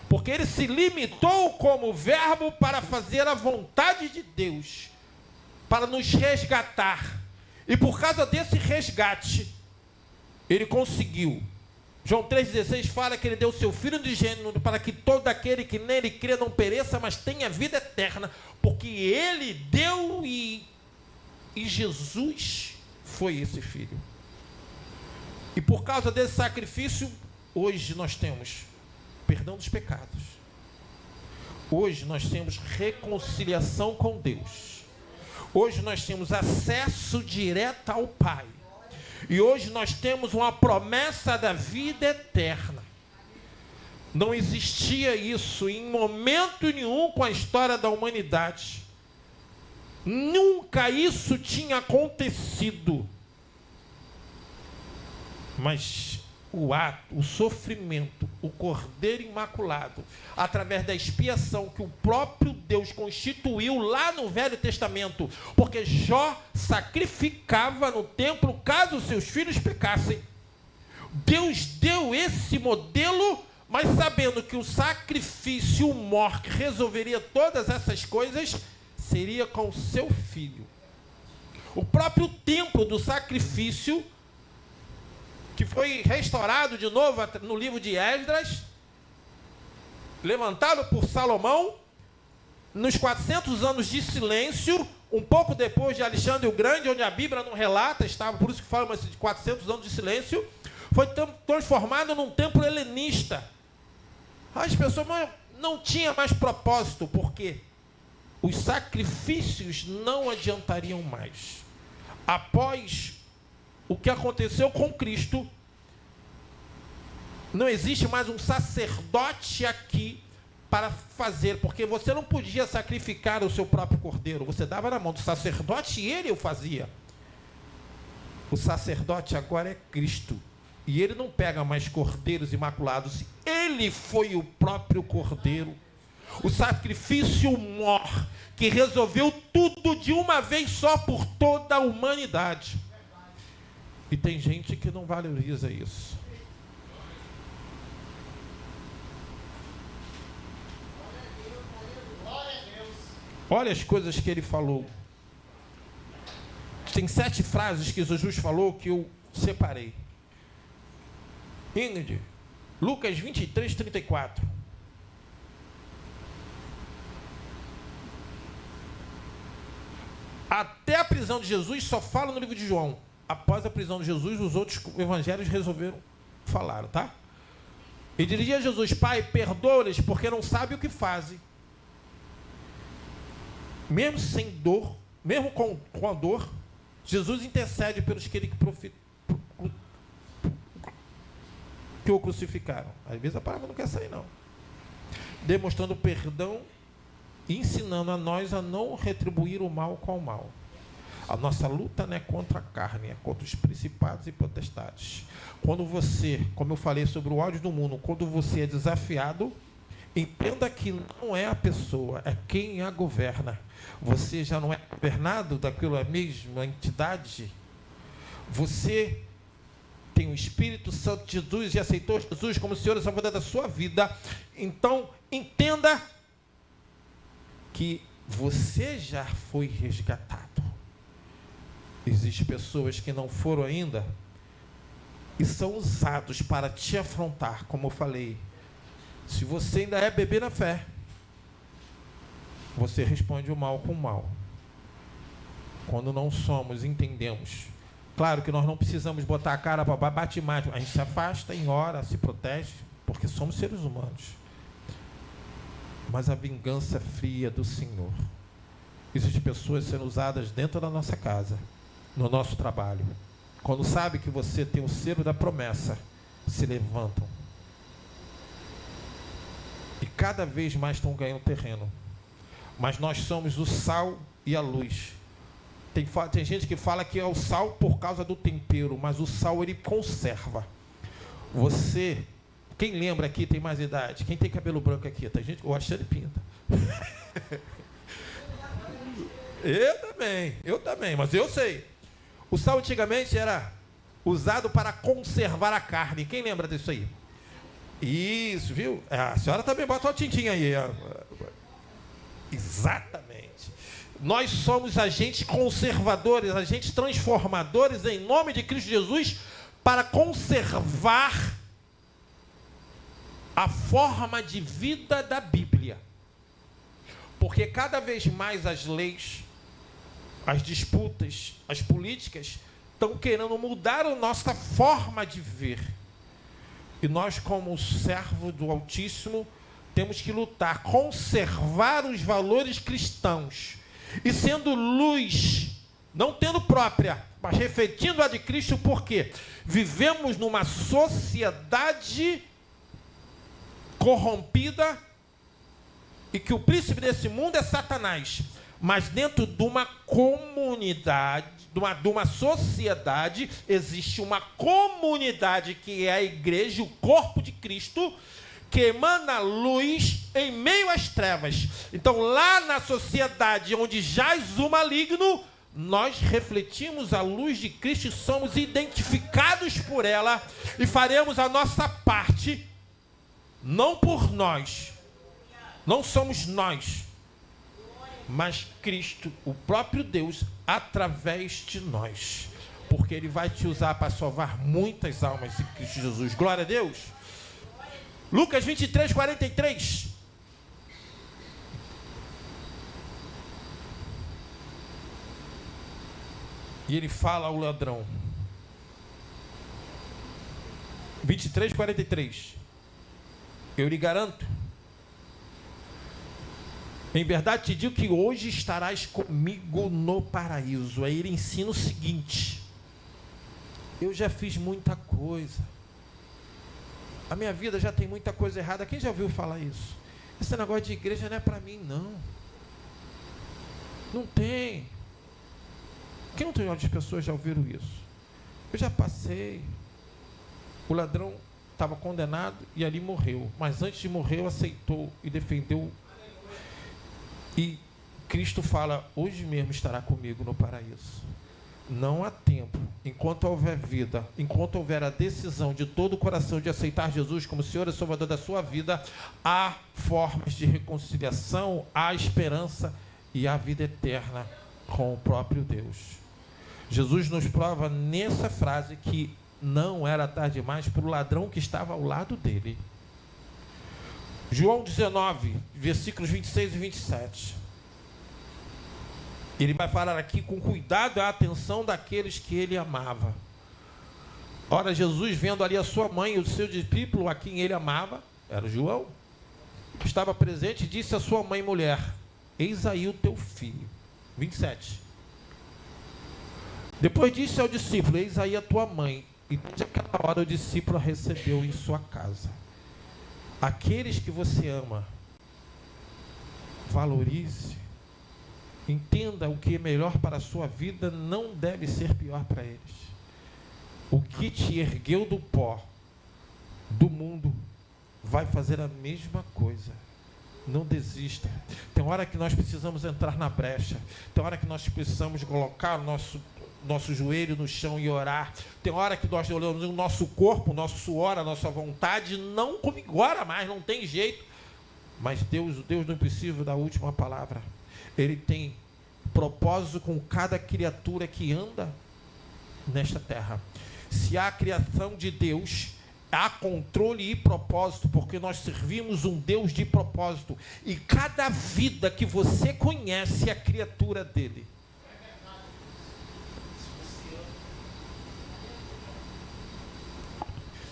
Speaker 1: porque ele se limitou como verbo para fazer a vontade de Deus, para nos resgatar, e por causa desse resgate, ele conseguiu. João 3,16 fala que ele deu seu Filho unigênito para que todo aquele que nele crê não pereça, mas tenha vida eterna, porque ele deu e Jesus foi esse Filho. E por causa desse sacrifício, hoje nós temos perdão dos pecados. Hoje nós temos reconciliação com Deus. Hoje nós temos acesso direto ao Pai. E hoje nós temos uma promessa da vida eterna. Não existia isso em momento nenhum com a história da humanidade. Nunca isso tinha acontecido. Mas o ato, o sofrimento, o Cordeiro Imaculado, através da expiação que o próprio Deus constituiu lá no Velho Testamento, porque Jó sacrificava no templo caso seus filhos pecassem. Deus deu esse modelo, mas sabendo que o sacrifício, o morte, resolveria todas essas coisas, seria com o seu filho. O próprio templo do sacrifício, que foi restaurado de novo no livro de Esdras, levantado por Salomão, nos 400 anos de silêncio, um pouco depois de Alexandre o Grande, onde a Bíblia não relata, estava, por isso que fala de 400 anos de silêncio, foi transformado num templo helenista. As pessoas não tinham mais propósito, porque os sacrifícios não adiantariam mais. Após o que aconteceu com Cristo, não existe mais um sacerdote aqui para fazer, porque você não podia sacrificar o seu próprio cordeiro, você dava na mão do sacerdote e ele o fazia. O sacerdote agora é Cristo, e ele não pega mais cordeiros imaculados, ele foi o próprio cordeiro, o sacrifício mor, que resolveu tudo de uma vez só por toda a humanidade. E tem gente que não valoriza isso. Olha as coisas que ele falou. Tem 7 frases que Jesus falou que eu separei. Ingrid, Lucas 23, 34. Até a prisão de Jesus só fala no livro de João. Após a prisão de Jesus, os outros evangelhos resolveram falar, tá? E dirigia a Jesus: Pai, perdoa-lhes, porque não sabem o que fazem. Mesmo sem dor, mesmo com a dor, Jesus intercede pelos que o crucificaram. Às vezes a palavra não quer sair, não. Demonstrando perdão e ensinando a nós a não retribuir o mal com o mal. A nossa luta não é contra a carne, é contra os principados e potestades. Quando você, como eu falei sobre o ódio do mundo, quando você é desafiado, entenda que não é a pessoa, é quem a governa. Você já não é governado daquela mesma entidade. Você tem o Espírito Santo de Jesus e aceitou Jesus como Senhor e Salvador da sua vida. Então, entenda que você já foi resgatado. Existem pessoas que não foram ainda e são usados para te afrontar, como eu falei. Se você ainda é bebê na fé, você responde o mal com o mal. Quando não somos, entendemos. Claro que nós não precisamos botar a cara para bate mais. A gente se afasta, ora, se protege, porque somos seres humanos. Mas a vingança fria do Senhor. Existem pessoas sendo usadas dentro da nossa casa, no nosso trabalho. Quando sabe que você tem o selo da promessa, se levantam. E cada vez mais estão ganhando terreno. Mas nós somos o sal e a luz. Tem gente que fala que é o sal por causa do tempero, mas o sal ele conserva. Você Quem lembra aqui tem mais idade? Quem tem cabelo branco aqui? Tem gente que gosta de pinta. Eu também, mas eu sei. O sal antigamente era usado para conservar a carne. Quem lembra disso aí? Isso, viu? A senhora também bota uma tintinha aí. Exatamente. Nós somos agentes conservadores, agentes transformadores em nome de Cristo Jesus para conservar a forma de vida da Bíblia. Porque cada vez mais as leis, as disputas, as políticas estão querendo mudar a nossa forma de ver. E nós, como servo do Altíssimo, temos que lutar, conservar os valores cristãos. E sendo luz, não tendo própria, mas refletindo a de Cristo, porque vivemos numa sociedade corrompida e que o príncipe desse mundo é Satanás. Mas dentro de uma comunidade, de uma sociedade, existe uma comunidade que é a igreja, o corpo de Cristo, que emana luz em meio às trevas. Então, lá na sociedade onde jaz o maligno, nós refletimos a luz de Cristo e somos identificados por ela e faremos a nossa parte, não por nós, não somos nós, mas Cristo, o próprio Deus, através de nós, porque Ele vai te usar para salvar muitas almas em Cristo Jesus. Glória a Deus. Lucas 23, 43. E ele fala ao ladrão. 23, 43. Eu lhe garanto, em verdade te digo que hoje estarás comigo no paraíso. Aí ele ensina o seguinte: eu já fiz muita coisa. A minha vida já tem muita coisa errada. Quem já ouviu falar isso? Esse negócio de igreja não é para mim, não. Não tem. Quem não tem olhos de pessoas já ouviram isso? Eu já passei. O ladrão estava condenado e ali morreu. Mas antes de morrer, aceitou e defendeu. E Cristo fala: hoje mesmo estará comigo no paraíso. Não há tempo, enquanto houver vida, enquanto houver a decisão de todo o coração de aceitar Jesus como Senhor e Salvador da sua vida, há formas de reconciliação, há esperança e há vida eterna com o próprio Deus. Jesus nos prova nessa frase que não era tarde demais para o ladrão que estava ao lado dele. João 19, versículos 26 e 27. Ele vai falar aqui com cuidado e a atenção daqueles que ele amava. Ora, Jesus, vendo ali a sua mãe e o seu discípulo a quem ele amava, era João, estava presente e disse à sua mãe mulher: eis aí o teu filho. 27. Depois disse ao discípulo: eis aí a tua mãe. E desde aquela hora o discípulo a recebeu em sua casa. Aqueles que você ama, valorize. Entenda o que é melhor para a sua vida não deve ser pior para eles. O que te ergueu do pó do mundo vai fazer a mesma coisa. Não desista. Tem hora que nós precisamos entrar na brecha. Tem hora que nós precisamos colocar nosso joelho no chão e orar. Tem hora que nós olhamos o nosso corpo, o nosso suor, a nossa vontade não comigora mais, não tem jeito. Mas Deus não precisa da última palavra. Ele tem propósito com cada criatura que anda nesta terra. Se há criação de Deus, há controle e propósito, porque nós servimos um Deus de propósito. E cada vida que você conhece é a criatura dele.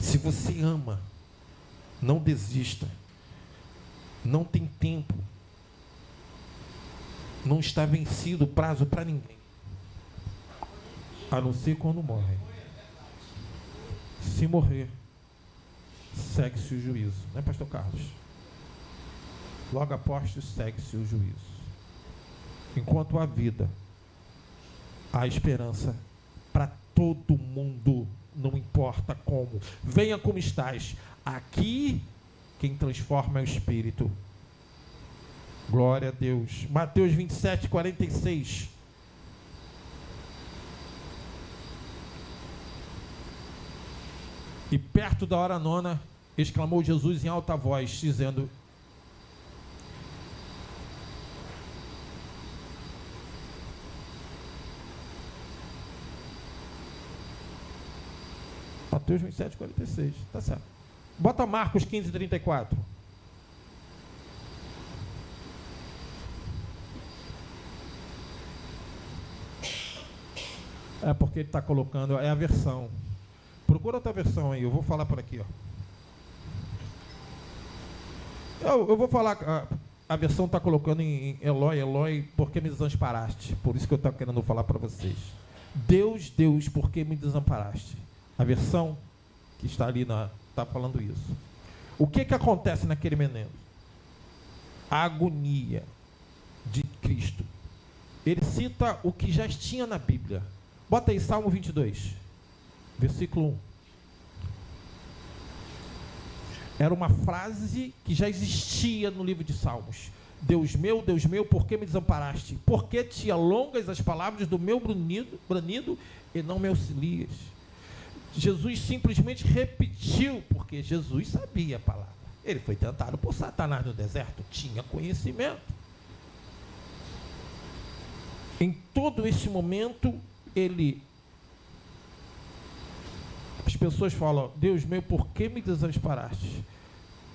Speaker 1: Se você ama, não desista. Não tem tempo. Não está vencido o prazo para ninguém, a não ser quando morre. Se morrer, segue-se o juízo, né, pastor Carlos? Logo após, segue-se o juízo. Enquanto há vida, há esperança para todo mundo, não importa como. Venha como estás, Aqui, quem transforma é o Espírito. Glória a Deus. Mateus 27, 46. E perto da hora nona, exclamou Jesus em alta voz, dizendo: Mateus 27, 46, tá certo. Bota Marcos 15, 34. É porque ele está colocando, é a versão. Procura outra versão aí, eu vou falar por aqui, ó. Eu vou falar, a versão está colocando em Eloi, Eloi, por que me desamparaste? Por isso que eu estou querendo falar para vocês. Deus, Deus, por que me desamparaste? A versão que está ali está falando isso. O que acontece naquele menino? A agonia de Cristo. Ele cita o que já tinha na Bíblia. Bota aí Salmo 22, versículo 1. Era uma frase que já existia no livro de Salmos. Deus meu, por que me desamparaste? Por que te alongas as palavras do meu branido e não me auxilias? Jesus simplesmente repetiu, porque Jesus sabia a palavra. Ele foi tentado por Satanás no deserto, tinha conhecimento. Em todo esse momento, as pessoas falam: Deus meu, por que me desamparaste?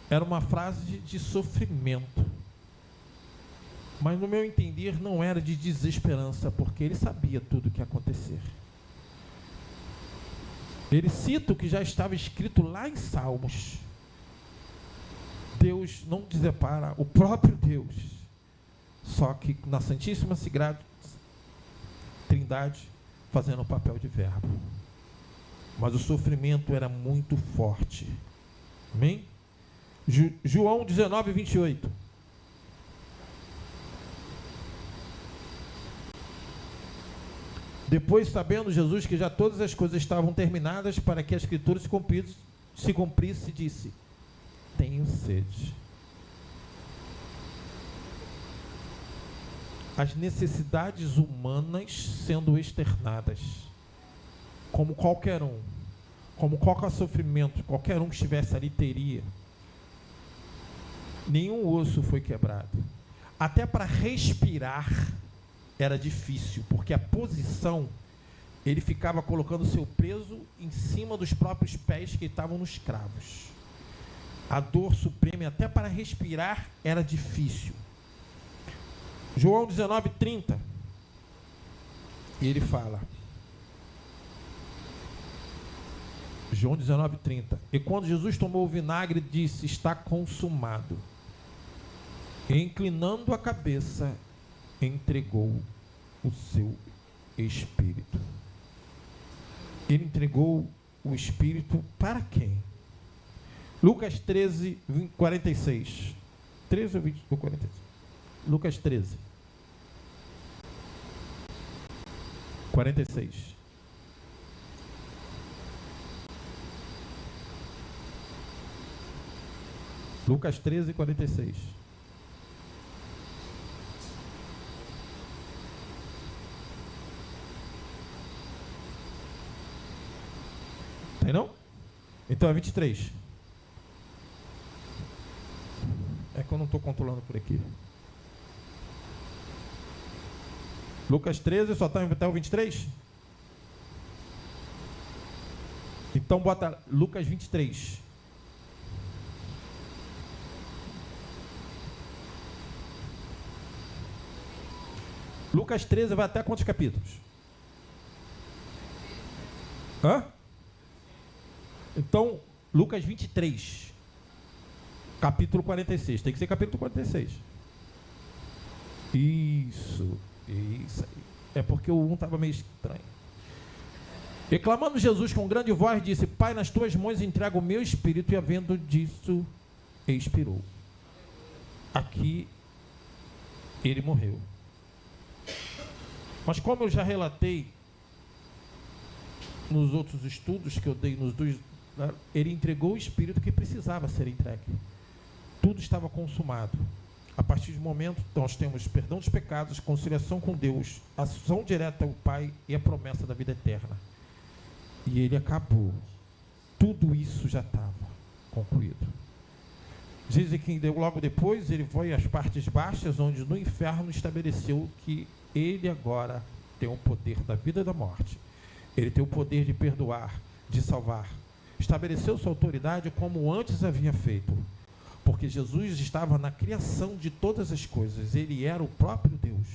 Speaker 1: Era uma frase de sofrimento. Mas no meu entender não era de desesperança, porque ele sabia tudo o que ia acontecer. Ele cita o que já estava escrito lá em Salmos. Deus não desampara, o próprio Deus. Só que na Santíssima Sagrada Trindade, fazendo o papel de verbo. Mas o sofrimento era muito forte. Amém? João 19, 28. Depois, sabendo Jesus que já todas as coisas estavam terminadas para que a Escritura se cumprisse, disse: tenho sede. As necessidades humanas sendo externadas, como qualquer um, como qualquer sofrimento, qualquer um que estivesse ali teria. Nenhum osso foi quebrado. Até para respirar era difícil, porque a posição, ele ficava colocando o seu peso em cima dos próprios pés que estavam nos cravos. A dor suprema, até para respirar, era difícil. João 19, 30. E ele fala, João 19, 30. E quando Jesus tomou o vinagre, disse: está consumado. E inclinando a cabeça, entregou o seu espírito. Ele entregou o espírito para quem? Lucas 13, 46. 13 ou 20, ou 46? Lucas 13, 46. Lucas 13, 46. Tem não? Então é 23. É que eu não estou controlando por aqui. Lucas 13, só está até o 23? Então bota Lucas 23. Lucas 13 vai até quantos capítulos? Hã? Então, Lucas 23, capítulo 46. Tem que ser capítulo 46. Isso aí. É porque o 1 estava meio estranho. E clamando Jesus com grande voz, disse: Pai, nas tuas mãos entrego o meu espírito. E havendo disso, expirou. Aqui, ele morreu. Mas como eu já relatei nos outros estudos que eu dei nos Ele entregou o Espírito que precisava ser entregue. Tudo estava consumado. A partir do momento, nós temos perdão dos pecados, conciliação com Deus, ação direta ao Pai e a promessa da vida eterna. E ele acabou. Tudo isso já estava concluído. Dizem que logo depois ele foi às partes baixas, onde no inferno estabeleceu que ele agora tem o poder da vida e da morte. Ele tem o poder de perdoar, de salvar. Estabeleceu sua autoridade como antes havia feito. Porque Jesus estava na criação de todas as coisas. Ele era o próprio Deus.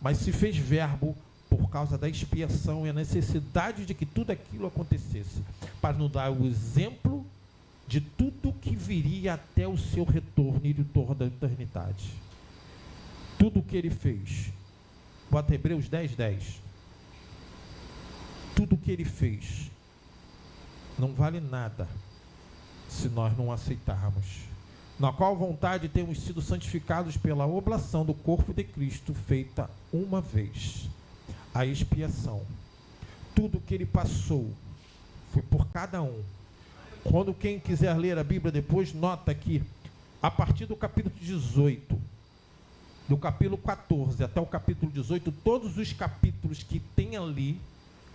Speaker 1: Mas se fez verbo por causa da expiação e a necessidade de que tudo aquilo acontecesse, para nos dar o exemplo de tudo que viria até o seu retorno e de toda a eternidade. Tudo o que ele fez. Bota Hebreus 10:10. Tudo o que ele fez não vale nada se nós não aceitarmos. Na qual vontade temos sido santificados pela oblação do corpo de Cristo, feita uma vez. A expiação. Tudo que ele passou foi por cada um. Quando quem quiser ler a Bíblia depois, nota que a partir do capítulo 18, do capítulo 14 até o capítulo 18, todos os capítulos que tem ali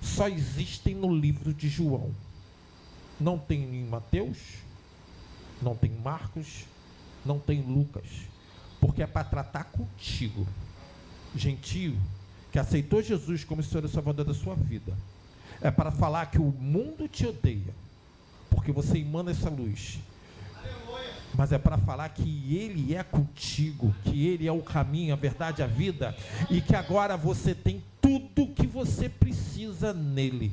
Speaker 1: só existem no livro de João. Não tem em Mateus, não tem Marcos, não tem Lucas, porque é para tratar contigo, gentio, que aceitou Jesus como Senhor e Salvador da sua vida. É para falar que o mundo te odeia, porque você emana essa luz. Mas é para falar que Ele é contigo, que Ele é o caminho, a verdade, a vida, e que agora você tem tudo que você precisa nele.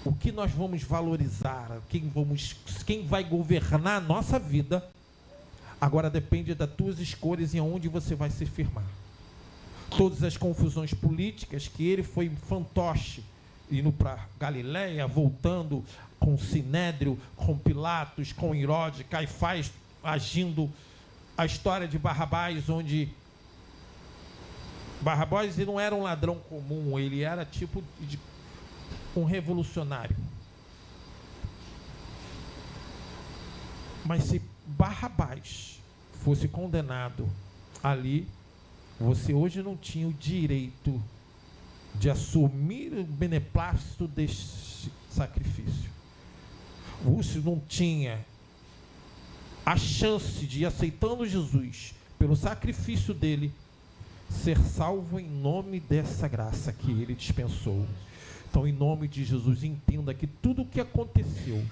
Speaker 1: O que nós vamos valorizar, quem vai governar a nossa vida, agora depende das tuas escolhas e aonde você vai se firmar. Todas as confusões políticas que ele foi fantoche, indo para Galiléia, voltando com Sinédrio, com Pilatos, com Herodes, Caifás, agindo a história de Barrabás, onde Barrabás ele não era um ladrão comum, ele era tipo de um revolucionário. Mas se Barrabás fosse condenado ali, você hoje não tinha o direito de assumir o beneplácito deste sacrifício. Você não tinha a chance de, aceitando Jesus pelo sacrifício dele, ser salvo em nome dessa graça que ele dispensou. Então, em nome de Jesus, entenda que tudo o que aconteceu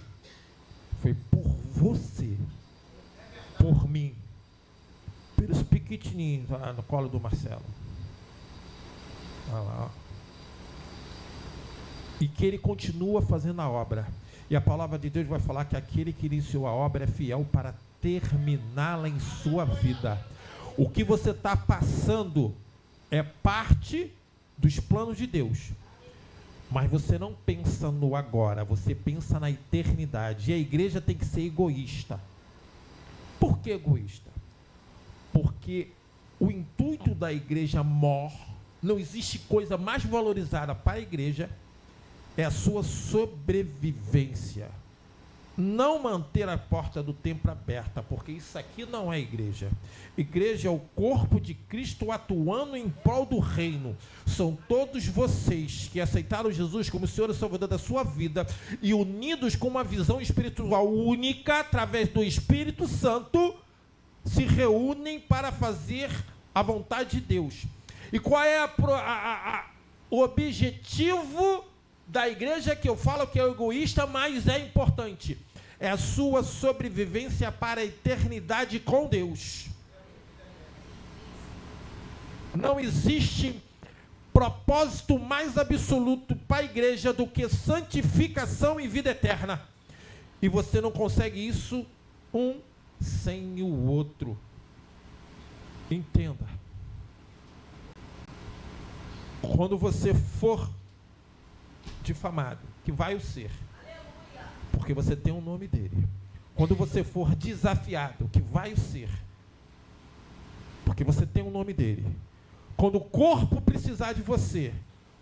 Speaker 1: foi por você, por mim, pelos pequenininhos lá no colo do Marcelo. Olha lá, ó. E que ele continua fazendo a obra. E a palavra de Deus vai falar que aquele que iniciou a obra é fiel para terminá-la em sua vida. O que você está passando é parte dos planos de Deus. Mas você não pensa no agora, você pensa na eternidade. E a igreja tem que ser egoísta. Por que egoísta? Porque o intuito da igreja mor, não existe coisa mais valorizada para a igreja, é a sua sobrevivência. Não manter a porta do templo aberta, porque isso aqui não é igreja. Igreja é o corpo de Cristo atuando em prol do reino. São todos vocês que aceitaram Jesus como Senhor e Salvador da sua vida e unidos com uma visão espiritual única, através do Espírito Santo, se reúnem para fazer a vontade de Deus. E qual é o objetivo da igreja, que eu falo que é egoísta, mas é importante? É a sua sobrevivência para a eternidade com Deus. Não existe propósito mais absoluto para a igreja do que santificação e vida eterna. E você não consegue isso um sem o outro. Entenda. Quando você for difamado, que vai o ser, porque você tem o nome dele. Quando você for desafiado, que vai o ser, porque você tem o nome dele. Quando o corpo precisar de você,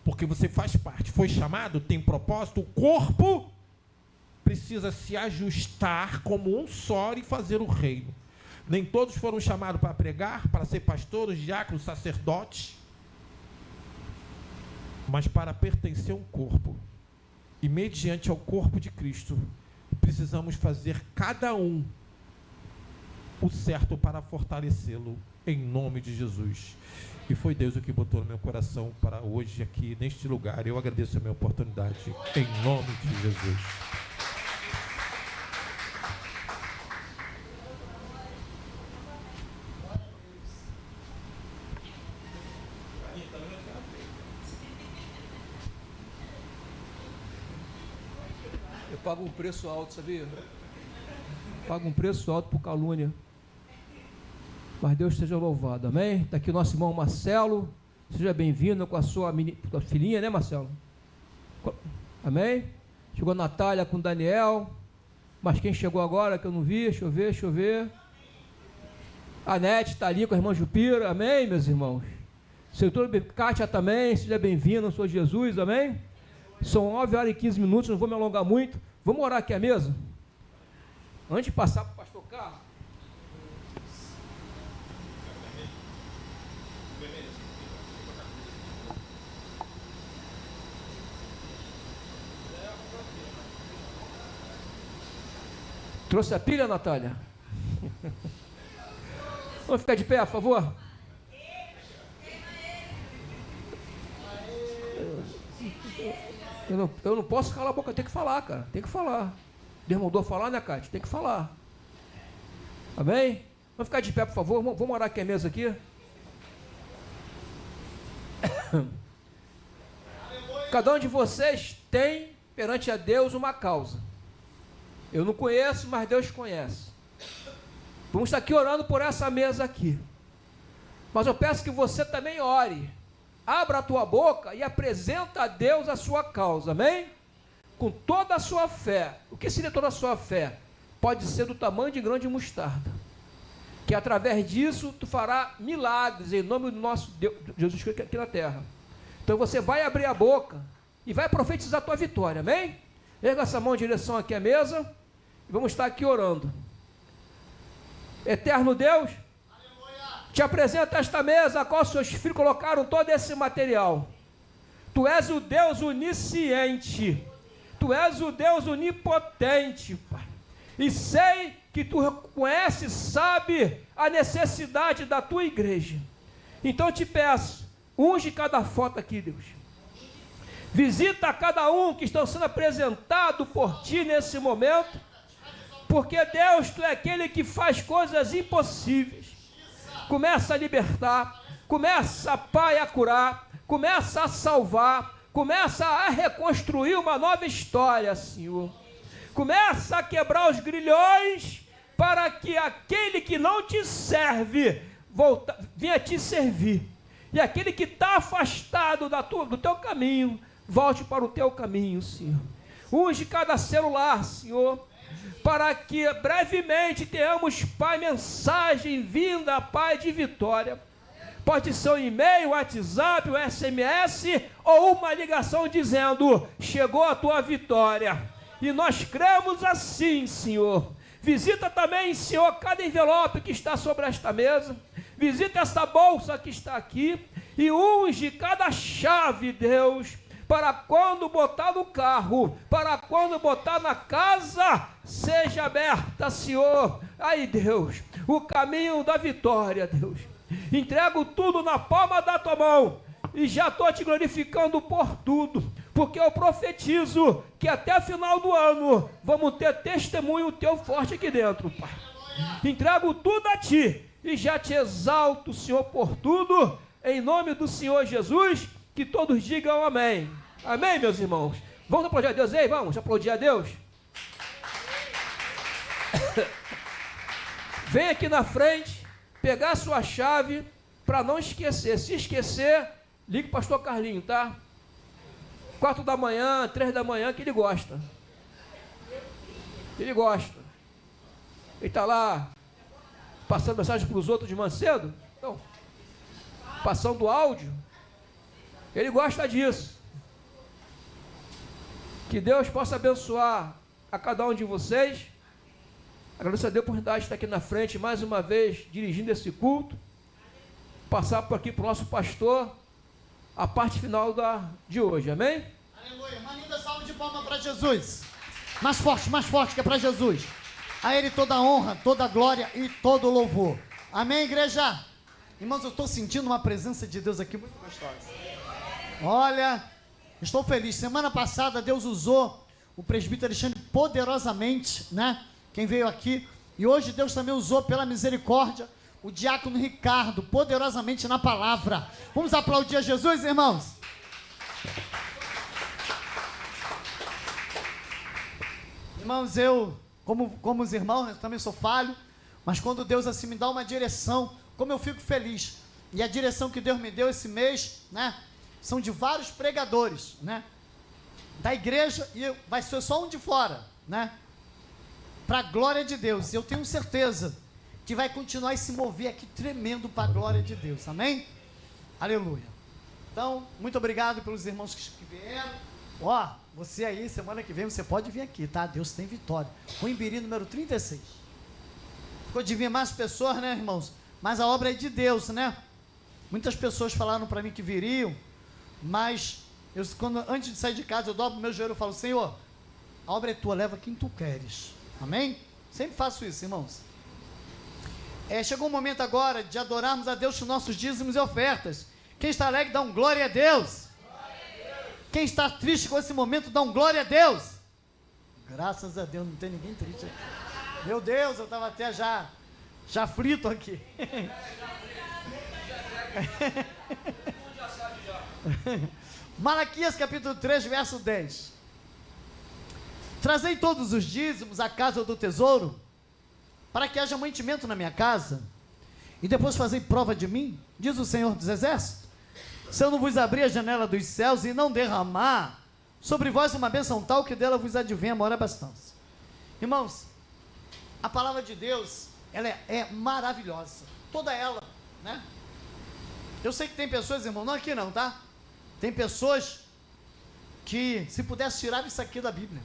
Speaker 1: porque você faz parte, foi chamado, tem propósito, o corpo precisa se ajustar como um só e fazer o reino. Nem todos foram chamados para pregar, para ser pastores, diáconos, sacerdotes, mas para pertencer a um corpo. E mediante ao corpo de Cristo, precisamos fazer cada um o certo para fortalecê-lo, em nome de Jesus. E foi Deus o que botou no meu coração para hoje aqui, neste lugar. Eu agradeço a minha oportunidade, em nome de Jesus.
Speaker 2: Eu pago um preço alto, sabia? Pago um preço alto por calúnia. Mas Deus seja louvado, amém? Está aqui o nosso irmão Marcelo. Seja bem-vindo com a sua filhinha, né, Marcelo? Amém? Chegou a Natália com o Daniel. Mas quem chegou agora que eu não vi? Deixa eu ver. A Nete está ali com a irmã Jupira, amém, meus irmãos? Senhor Kátia também, seja bem-vindo, sou Jesus, amém? São 9h15, não vou me alongar muito. Vamos orar aqui à mesa? Antes de passar para o pastor Carlos. Trouxe a pilha, Natália? Vamos ficar de pé, por favor? Eu não posso calar a boca, tem que falar, cara. Tem que falar. Deus mandou falar, né, Cátia? Tem que falar. Amém? Vamos ficar de pé, por favor? Vamos orar aqui a mesa aqui. Cada um de vocês tem perante a Deus uma causa. Eu não conheço, mas Deus conhece. Vamos estar aqui orando por essa mesa aqui. Mas eu peço que você também ore. Abra a tua boca e apresenta a Deus a sua causa, amém? Com toda a sua fé. O que seria toda a sua fé? Pode ser do tamanho de grão de mostarda. Que através disso tu fará milagres em nome do nosso Deus, Jesus Cristo aqui na terra. Então você vai abrir a boca e vai profetizar a tua vitória, amém? Erga essa mão em direção aqui à mesa e vamos estar aqui orando. Eterno Deus, te apresento esta mesa a qual seus filhos colocaram todo esse material. Tu és o Deus onisciente, tu és o Deus onipotente, Pai. E sei que tu conheces, sabe a necessidade da tua igreja. Então eu te peço, unge cada foto aqui, Deus. Visita cada um que estão sendo apresentado por ti nesse momento, porque Deus, tu é aquele que faz coisas impossíveis. Começa a libertar, começa, Pai, a curar, começa a salvar, começa a reconstruir uma nova história, Senhor. Começa a quebrar os grilhões para que aquele que não te serve venha te servir. E aquele que está afastado do teu caminho, volte para o teu caminho, Senhor. Unge cada celular, Senhor, para que brevemente tenhamos, Pai, mensagem vinda, Pai, de vitória. Pode ser um e-mail, WhatsApp, um SMS ou uma ligação dizendo: chegou a tua vitória. E nós cremos assim, Senhor. Visita também, Senhor, cada envelope que está sobre esta mesa. Visita essa bolsa que está aqui e unge cada chave, Deus, para quando botar no carro, para quando botar na casa, seja aberta, Senhor. Aí, Deus, o caminho da vitória, Deus. Entrego tudo na palma da tua mão e já estou te glorificando por tudo, porque eu profetizo que até o final do ano vamos ter testemunho teu forte aqui dentro, Pai. Entrego tudo a ti e já te exalto, Senhor, por tudo, em nome do Senhor Jesus. Que todos digam amém. Amém, meus irmãos? Vamos aplaudir a Deus aí? Vamos aplaudir a Deus? Vem aqui na frente, pegar a sua chave, para não esquecer. Se esquecer, ligue para o pastor Carlinho, tá? 4 da manhã, 3 da manhã, que ele gosta. Ele gosta. Ele está lá, passando mensagem para os outros de manhã cedo. Então, passando áudio. Ele gosta disso. Que Deus possa abençoar a cada um de vocês. Agradeço a Deus por dar estar aqui na frente mais uma vez, dirigindo esse culto. Passar por aqui para o nosso pastor, a parte final de hoje, amém?
Speaker 3: Aleluia, uma linda salva de palmas para Jesus. Mais forte, que é para Jesus. A Ele toda a honra, toda a glória e todo o louvor. Amém, igreja? Irmãos, eu estou sentindo uma presença de Deus aqui muito gostosa. Olha, estou feliz. Semana passada Deus usou o presbítero Alexandre poderosamente, né? Quem veio aqui. E hoje Deus também usou pela misericórdia o diácono Ricardo poderosamente na palavra. Vamos aplaudir a Jesus, irmãos? Irmãos, eu, como os irmãos, eu também sou falho, mas quando Deus assim me dá uma direção, como eu fico feliz. E a direção que Deus me deu esse mês, né, são de vários pregadores, né, da igreja, e vai ser só um de fora, né, para a glória de Deus. Eu tenho certeza que vai continuar e se mover aqui tremendo para a glória de Deus, amém? Aleluia. Então, muito obrigado pelos irmãos que vieram. Ó, você aí, semana que vem, você pode vir aqui, tá? Deus tem vitória. Ruimbiri, número 36. Ficou de vir mais pessoas, né, irmãos? Mas a obra é de Deus, né? Muitas pessoas falaram para mim que viriam, mas antes de sair de casa, eu dobro meu joelho e falo: Senhor, a obra é tua, leva quem tu queres. Amém? Sempre faço isso, irmãos. Chegou o momento agora de adorarmos a Deus com nossos dízimos e ofertas. Quem está alegre, dá um glória a Deus. Quem está triste com esse momento, dá um glória a Deus. Graças a Deus, não tem ninguém triste aqui. Meu Deus, eu estava até já frito aqui. Malaquias capítulo 3, verso 10. Trazei todos os dízimos à casa do tesouro, para que haja mantimento na minha casa, e depois fazei prova de mim, diz o Senhor dos Exércitos, se eu não vos abrir a janela dos céus e não derramar sobre vós uma bênção tal que dela vos advenha a maior abastança. Irmãos, a palavra de Deus, ela é maravilhosa, toda ela, né? Eu sei que tem pessoas, irmão, não aqui não, tá? Tem pessoas que, se pudesse, tirar isso aqui da Bíblia,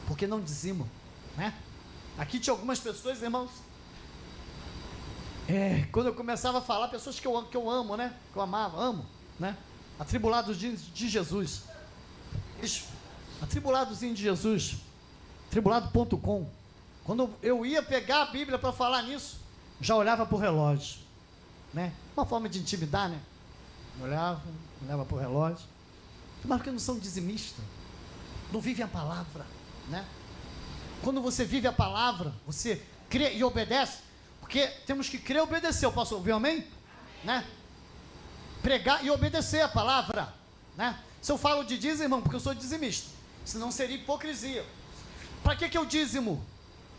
Speaker 3: porque não dizimam, né? Aqui tinha algumas pessoas, irmãos, quando eu começava a falar, pessoas que eu amo, né? Que eu amava, amo, né? Atribulados de Jesus. Atribuladozinho de Jesus, tribulado.com. Quando eu ia pegar a Bíblia para falar nisso, já olhava para o relógio, né? Uma forma de intimidar, né? Olhava para o relógio. Mas porque não são dizimistas, não vivem a palavra, né? Quando você vive a palavra, você crê e obedece, porque temos que crer e obedecer. Eu posso ouvir um amém? Né? Pregar e obedecer a palavra, né? Se eu falo de dízimo, irmão, porque eu sou dizimista, senão seria hipocrisia. Para que eu dízimo?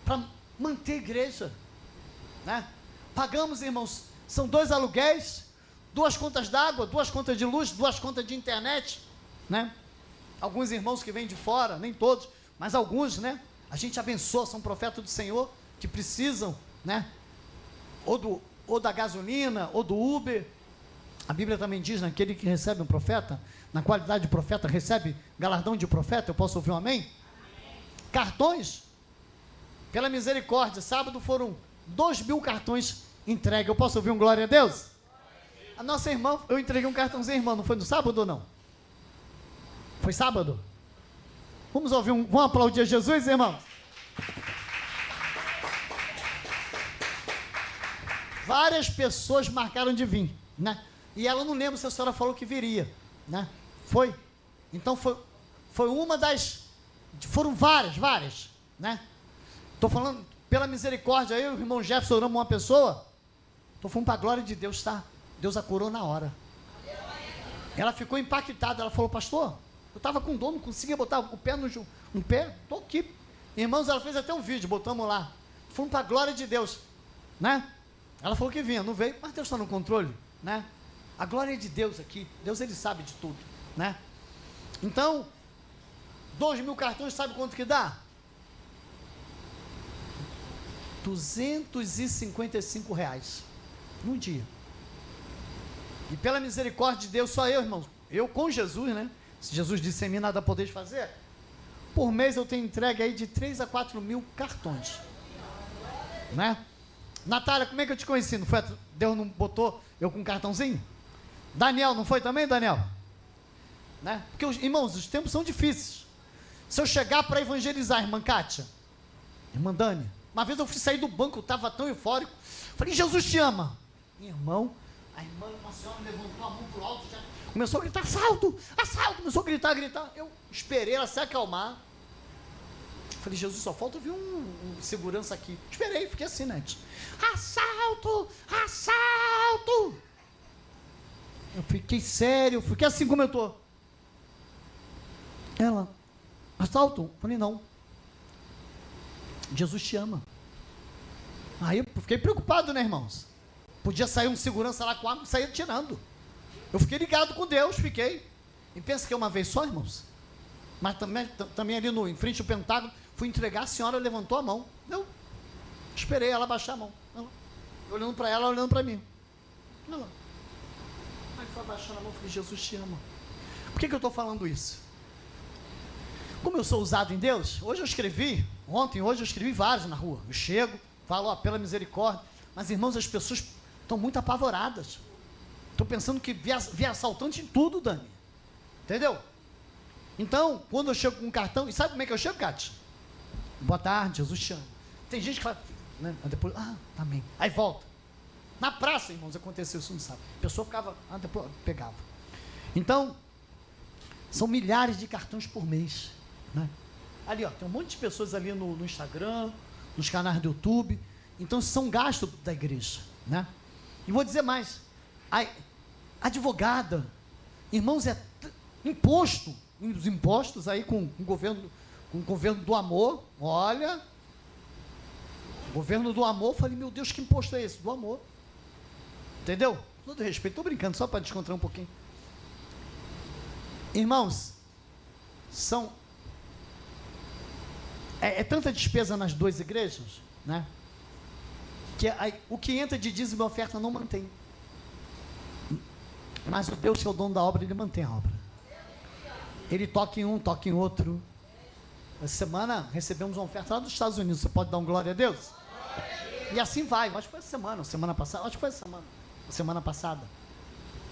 Speaker 3: Para manter a igreja, né? Pagamos, irmãos, são 2 aluguéis, 2 contas d'água, 2 contas de luz, 2 contas de internet, né? Alguns irmãos que vêm de fora, nem todos, mas alguns, né? A gente abençoa, são profetas do Senhor que precisam, né? Ou da gasolina, ou do Uber. A Bíblia também diz, naquele que recebe um profeta, na qualidade de profeta, recebe galardão de profeta. Eu posso ouvir um amém? Cartões, pela misericórdia, sábado foram 2.000 cartões entregues. Eu posso ouvir um glória a Deus? A nossa irmã, eu entreguei um cartãozinho, irmã, não foi no sábado ou não? Foi sábado? Vamos aplaudir a Jesus, irmãos? Várias pessoas marcaram de vir, né? E ela não lembra se a senhora falou que viria, né? Foi? Então foi uma das... Foram várias, né? Estou falando, pela misericórdia, eu e o irmão Jefferson oramos uma pessoa, estou falando para a glória de Deus, tá? Deus a curou na hora. Ela ficou impactada, ela falou: pastor, eu estava com dor, não conseguia botar o pé no pé, estou aqui. Irmãos, ela fez até um vídeo, botamos lá. Fomos para a glória de Deus, né? Ela falou que vinha, não veio, mas Deus está no controle, né? A glória é de Deus aqui, Deus, ele sabe de tudo, né? Então, 2.000 cartões, sabe quanto que dá? R$255 num dia. E pela misericórdia de Deus, só eu, irmãos, eu com Jesus, né? Se Jesus disse: em mim nada podeis fazer, Por mês eu tenho entregue aí de 3 a 4 mil cartões. Né? Natália, como é que eu te conheci? Não foi, Deus não botou eu com um cartãozinho? Daniel, não foi também, Daniel? Né? Porque, irmãos, os tempos são difíceis. Se eu chegar para evangelizar, irmã Kátia, irmã Dani, uma vez eu fui sair do banco, eu estava tão eufórico, falei, Jesus te ama. Irmão, a irmã, uma senhora levantou a mão pro alto, já começou a gritar, assalto, assalto, começou a gritar. Eu esperei ela se acalmar. Falei, Jesus, só falta vir um segurança aqui. Esperei, fiquei assim, né? Assalto, assalto. Eu fiquei sério, fiquei assim como eu tô. Ela, assalto? Falei, não. Jesus te ama. Aí eu fiquei preocupado, né, irmãos? Podia sair um segurança lá com a arma e sair atirando. Eu fiquei ligado com Deus, fiquei. E pensa que é uma vez só, irmãos? Mas também ali em frente ao Pentágono, fui entregar, a senhora levantou a mão. Eu esperei ela baixar a mão. Ela, olhando para ela, olhando para mim. Ela. Aí foi abaixando a mão, falei, Jesus te ama. Por que eu estou falando isso? Como eu sou usado em Deus, hoje eu escrevi vários na rua. Eu chego, falo, ó, pela misericórdia. Mas, irmãos, as pessoas estão muito apavoradas. Estou pensando que vi assaltante em tudo, Dani. Entendeu? Então, quando eu chego com um cartão, e sabe como é que eu chego, Cátia? Boa tarde, Jesus te ama. Tem gente que fala, né? Depois, amém. Aí volta. Na praça, irmãos, aconteceu isso, não sabe. A pessoa ficava, depois pegava. Então, são milhares de cartões por mês, né? Ali, ó, tem um monte de pessoas ali no Instagram, nos canais do YouTube. Então, são gastos da igreja, né? E vou dizer mais. A advogada, irmãos, é imposto, os impostos aí com o governo do amor. Olha, governo do amor. Falei, meu Deus, que imposto é esse? Do amor. Entendeu? Com todo respeito, estou brincando, só para descontrair um pouquinho. Irmãos, é tanta despesa nas duas igrejas, né? Que o que entra de dízimo e oferta não mantém. Mas o Deus que é o dono da obra, ele mantém a obra. Ele toca em um, toca em outro. Essa semana recebemos uma oferta lá dos Estados Unidos. Você pode dar um glória a Deus? E assim vai. Acho que foi semana passada. Acho que foi semana passada.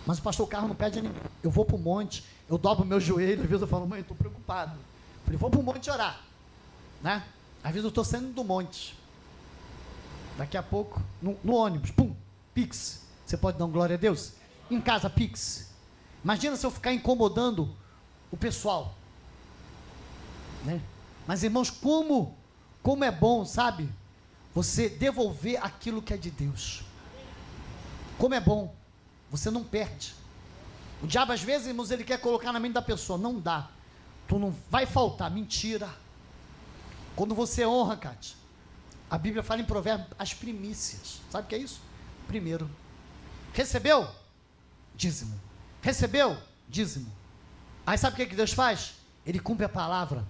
Speaker 3: Mas o pastor Carlos não pede a ninguém. Eu vou para o monte, eu dobro meu joelho. Às vezes eu falo, mãe, eu estou preocupado. Eu falei, vou para o monte orar, né? Às vezes eu estou saindo do monte. Daqui a pouco, no ônibus, pum, Pix. Você pode dar um glória a Deus? Em casa, Pix. Imagina se eu ficar incomodando o pessoal, né? Mas, irmãos, como é bom, sabe? Você devolver aquilo que é de Deus. Como é bom. Você não perde. O diabo, às vezes, irmãos, ele quer colocar na mente da pessoa. Não dá. Tu não vai faltar. Mentira. Quando você honra, Cátia, a Bíblia fala em Provérbios as primícias. Sabe o que é isso? Primeiro. Recebeu? Dízimo. Recebeu? Dízimo. Aí sabe o que Deus faz? Ele cumpre a palavra.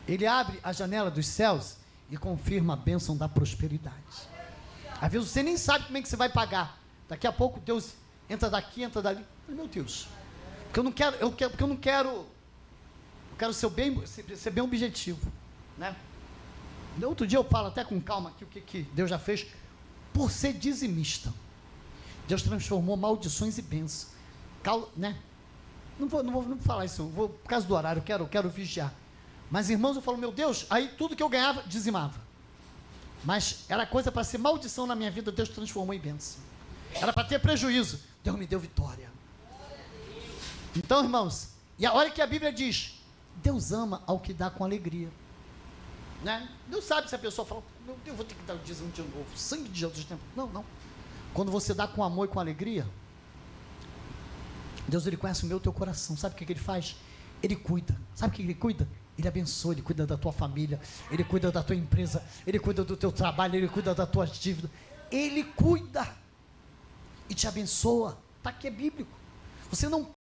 Speaker 3: Ele abre a janela dos céus e confirma a bênção da prosperidade. Às vezes você nem sabe como é que você vai pagar. Daqui a pouco Deus entra daqui, entra dali. Meu Deus. Porque eu quero ser bem objetivo, né? Outro dia eu falo até com calma aqui o que Deus já fez. Por ser dizimista, Deus transformou maldições em bênçãos, né? Não vou falar isso, por causa do horário, eu quero vigiar. Mas, irmãos, eu falo, meu Deus, aí tudo que eu ganhava, dizimava. Mas era coisa para ser maldição na minha vida, Deus transformou em bênção. Era para ter prejuízo, Deus me deu vitória. Então, irmãos, e a hora que a Bíblia diz, Deus ama ao que dá com alegria, né? Deus sabe se a pessoa fala, meu Deus, vou ter que dar o dízimo de novo, sangue de Jesus. Não. Quando você dá com amor e com alegria, Deus, ele conhece o meu e o teu coração. Sabe o que ele faz? Ele cuida. Sabe o que ele cuida? Ele abençoa, ele cuida da tua família, ele cuida da tua empresa, ele cuida do teu trabalho, ele cuida das tuas dívidas. Ele cuida e te abençoa. Está aqui, é bíblico. Você não